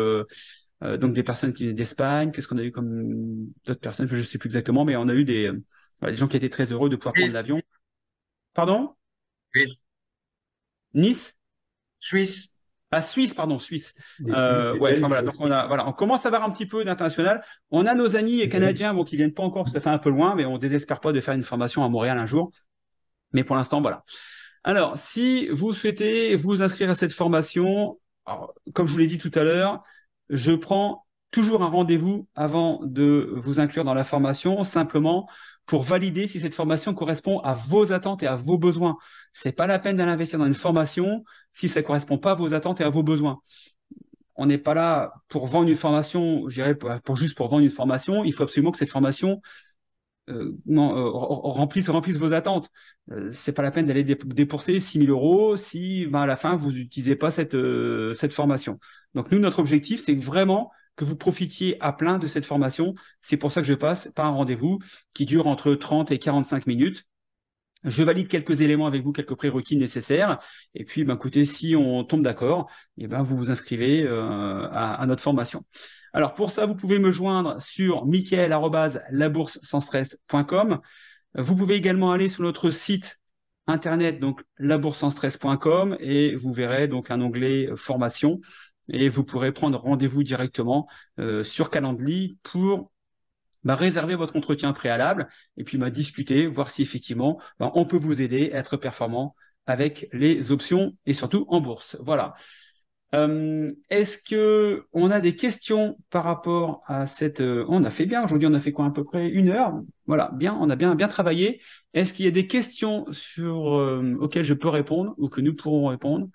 donc des personnes qui viennent d'Espagne. Qu'est-ce qu'on a eu comme d'autres personnes? Je ne sais plus exactement, mais on a eu des gens qui étaient très heureux de pouvoir prendre Suisse, l'avion. Pardon? Suisse, Nice? Suisse. Ah, Suisse, pardon, Suisse. Des Suisses, des Ouais, enfin Belges voilà, donc on commence à avoir un petit peu d'international. On a nos amis canadiens, bon, qui viennent pas encore, parce que ça fait un peu loin, mais on désespère pas de faire une formation à Montréal un jour. Mais pour l'instant, voilà. Alors, si vous souhaitez vous inscrire à cette formation, alors, comme je vous l'ai dit tout à l'heure, je prends toujours un rendez-vous avant de vous inclure dans la formation, simplement pour valider si cette formation correspond à vos attentes et à vos besoins. C'est pas la peine d'aller investir dans une formation si ça correspond pas à vos attentes et à vos besoins. On n'est pas là pour vendre une formation, je dirais, juste pour vendre une formation. Il faut absolument que cette formation remplissent vos attentes. C'est pas la peine d'aller débourser 6 000 euros si à la fin vous n'utilisez pas cette formation. Donc nous, notre objectif, c'est vraiment que vous profitiez à plein de cette formation. C'est pour ça que je passe par un rendez-vous qui dure entre 30 et 45 minutes. Je valide quelques éléments avec vous, quelques prérequis nécessaires. Et puis, écoutez, si on tombe d'accord, vous vous inscrivez à notre formation. Alors, pour ça, vous pouvez me joindre sur michael@laboursesansstress.com. Vous pouvez également aller sur notre site internet, donc laboursesansstress.com, et vous verrez donc un onglet formation. Et vous pourrez prendre rendez-vous directement sur Calendly pour réserver votre entretien préalable et puis discuter, voir si effectivement on peut vous aider à être performant avec les options et surtout en bourse. Voilà. Est-ce que on a des questions par rapport à cette... on a fait bien, aujourd'hui on a fait quoi, à peu près 1 heure. Voilà, bien, on a bien travaillé. Est-ce qu'il y a des questions auxquelles je peux répondre ou que nous pourrons répondre?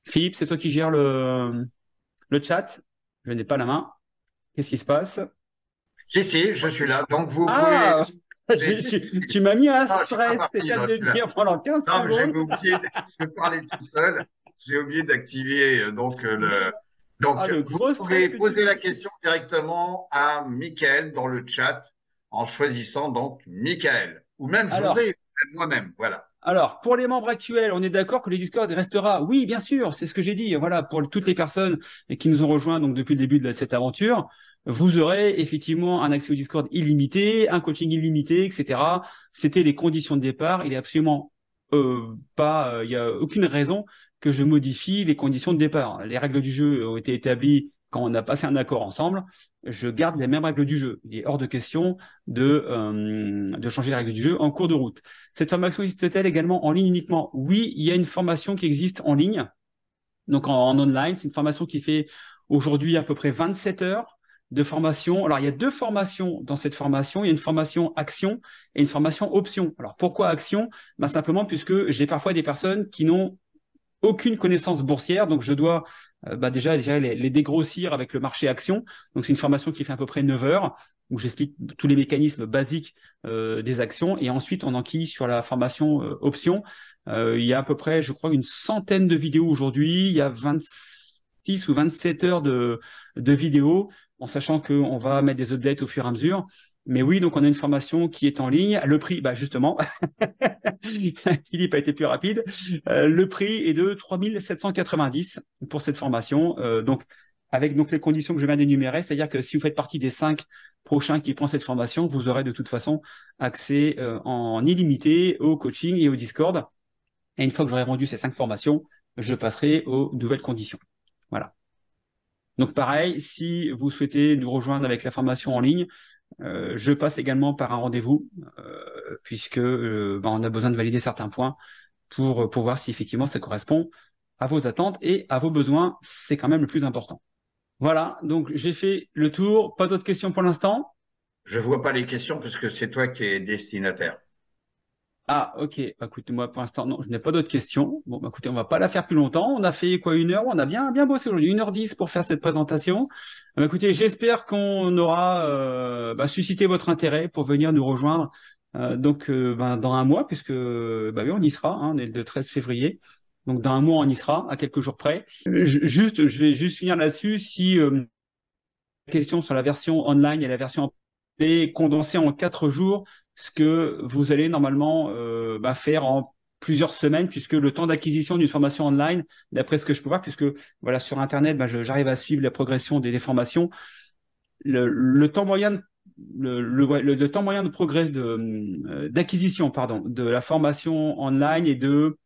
Philippe, c'est toi qui gères le chat. Je n'ai pas la main. Qu'est-ce qui se passe? Si, je suis là. Donc, vous Ah, pouvez. tu m'as mis un Non, je suis stress, pas parti, c'est qu'à là, de je suis là. dire pendant 15 Non, mais j'avais secondes. oublié, je parlais tout seul. J'ai oublié d'activer le. Donc, Ah, le vous gros stress pouvez que tu poser la m'as mis. question directement à Michael dans le chat en choisissant donc Michael ou même Alors, José, moi-même. Voilà. pour les membres actuels, on est d'accord que le Discord restera. Oui, bien sûr, c'est ce que j'ai dit. Voilà, pour toutes les personnes qui nous ont rejoints donc depuis le début de cette aventure, vous aurez effectivement un accès au Discord illimité, un coaching illimité, etc. C'était les conditions de départ. Il est absolument pas, il n'y a aucune raison que je modifie les conditions de départ. Les règles du jeu ont été établies quand on a passé un accord ensemble. Je garde les mêmes règles du jeu. Il est hors de question de changer les règles du jeu en cours de route. Cette formation existe-t-elle également en ligne uniquement? Oui, il y a une formation qui existe en ligne, donc en online. C'est une formation qui fait aujourd'hui à peu près 27 heures de formation. Alors, il y a 2 formations dans cette formation. Il y a une formation action et une formation option. Alors, pourquoi action? Simplement puisque j'ai parfois des personnes qui n'ont aucune connaissance boursière, donc je dois déjà les dégrossir avec le marché action. Donc, c'est une formation qui fait à peu près 9 heures. où j'explique tous les mécanismes basiques des actions. Et ensuite, on enquille sur la formation options. Il y a à peu près, je crois, une centaine de vidéos aujourd'hui. Il y a 26 ou 27 heures de vidéos, en sachant qu'on va mettre des updates au fur et à mesure. Mais oui, donc on a une formation qui est en ligne. Le prix, bah justement, Philippe a été plus rapide. Le prix est de 3 790 pour cette formation. Donc, avec donc les conditions que je viens d'énumérer, c'est-à-dire que si vous faites partie des 5 prochains qui prennent cette formation, vous aurez de toute façon accès en illimité au coaching et au Discord. Et une fois que j'aurai rendu ces 5 formations, je passerai aux nouvelles conditions. Voilà. Donc pareil, si vous souhaitez nous rejoindre avec la formation en ligne, je passe également par un rendez-vous, puisque on a besoin de valider certains points pour voir si effectivement ça correspond à vos attentes et à vos besoins. C'est quand même le plus important. Voilà, donc j'ai fait le tour. Pas d'autres questions pour l'instant? Je vois pas les questions parce que c'est toi qui es destinataire. Ah, ok. Bah, écoutez, moi, pour l'instant, non, je n'ai pas d'autres questions. Bon, bah, écoutez, on va pas la faire plus longtemps. On a fait quoi, 1 heure? On a bien bossé aujourd'hui. 1h10 pour faire cette présentation. Bah, écoutez, j'espère qu'on aura suscité votre intérêt pour venir nous rejoindre dans un mois, puisque oui, on y sera. Hein, on est le 13 février. Donc, dans un mois, on y sera, à quelques jours près. Je vais juste finir là-dessus. Si question sur la version online et la version condensée en 4 jours, ce que vous allez normalement faire en plusieurs semaines, puisque le temps d'acquisition d'une formation online, d'après ce que je peux voir, puisque voilà, sur Internet, j'arrive à suivre la progression des formations, le temps moyen le temps moyen de progrès d'acquisition de la formation online est de...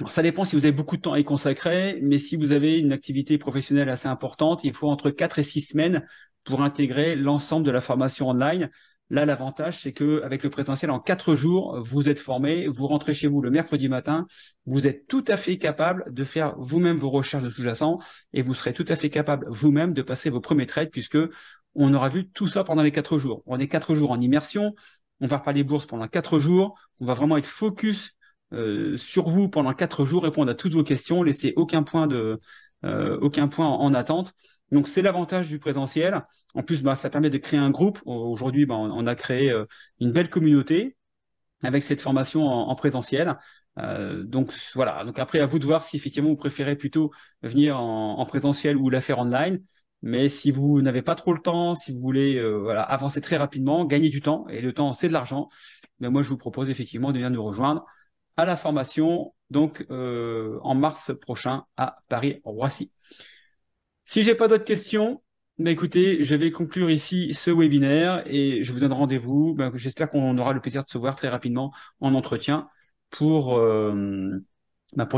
Alors, ça dépend si vous avez beaucoup de temps à y consacrer, mais si vous avez une activité professionnelle assez importante, il faut entre 4 et 6 semaines pour intégrer l'ensemble de la formation online. Là, l'avantage, c'est qu'avec le présentiel, en 4 jours, vous êtes formé, vous rentrez chez vous le mercredi matin, vous êtes tout à fait capable de faire vous-même vos recherches de sous-jacents et vous serez tout à fait capable vous-même de passer vos premiers trades puisque on aura vu tout ça pendant les 4 jours. On est 4 jours en immersion, on va reparler bourse pendant 4 jours, on va vraiment être focus sur vous pendant 4 jours, répondre à toutes vos questions, laisser aucun point en attente. Donc, c'est l'avantage du présentiel. En plus, ça permet de créer un groupe. Aujourd'hui, on a créé une belle communauté avec cette formation en présentiel. Donc, voilà. Donc, après, à vous de voir si effectivement vous préférez plutôt venir en présentiel ou la faire online. Mais si vous n'avez pas trop le temps, si vous voulez avancer très rapidement, gagner du temps, et le temps, c'est de l'argent, mais moi, je vous propose effectivement de venir nous rejoindre à la formation, donc en mars prochain à Paris-Roissy. Si j'ai pas d'autres questions, écoutez, je vais conclure ici ce webinaire et je vous donne rendez-vous. J'espère qu'on aura le plaisir de se voir très rapidement en entretien pour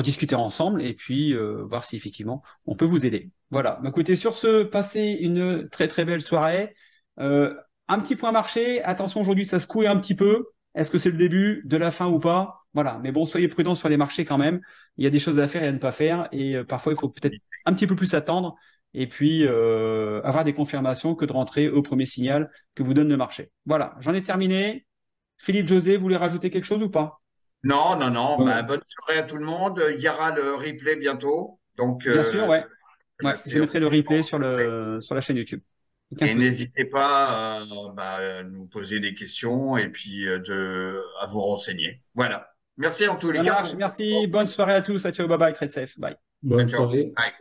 discuter ensemble et puis voir si effectivement on peut vous aider. Voilà. Écoutez, sur ce, passez une très très belle soirée. Un petit point marché. Attention, aujourd'hui, ça se couille un petit peu. Est-ce que c'est le début de la fin ou pas? Voilà, mais bon, soyez prudents sur les marchés quand même. Il y a des choses à faire et à ne pas faire. Et parfois, il faut peut-être un petit peu plus attendre et puis avoir des confirmations que de rentrer au premier signal que vous donne le marché. Voilà, j'en ai terminé. Philippe, José, vous voulez rajouter quelque chose ou pas? Non. Bonne soirée à tout le monde. Il y aura le replay bientôt. Donc, bien sûr, ouais. Je mettrai le replay sur la chaîne YouTube. Et n'hésitez pas à nous poser des questions et puis à vous renseigner. Voilà. Merci en tous les cas. Merci. Bonne soirée à tous. Ciao, bye bye. Trade safe. Bye. Bonne soirée. Bye.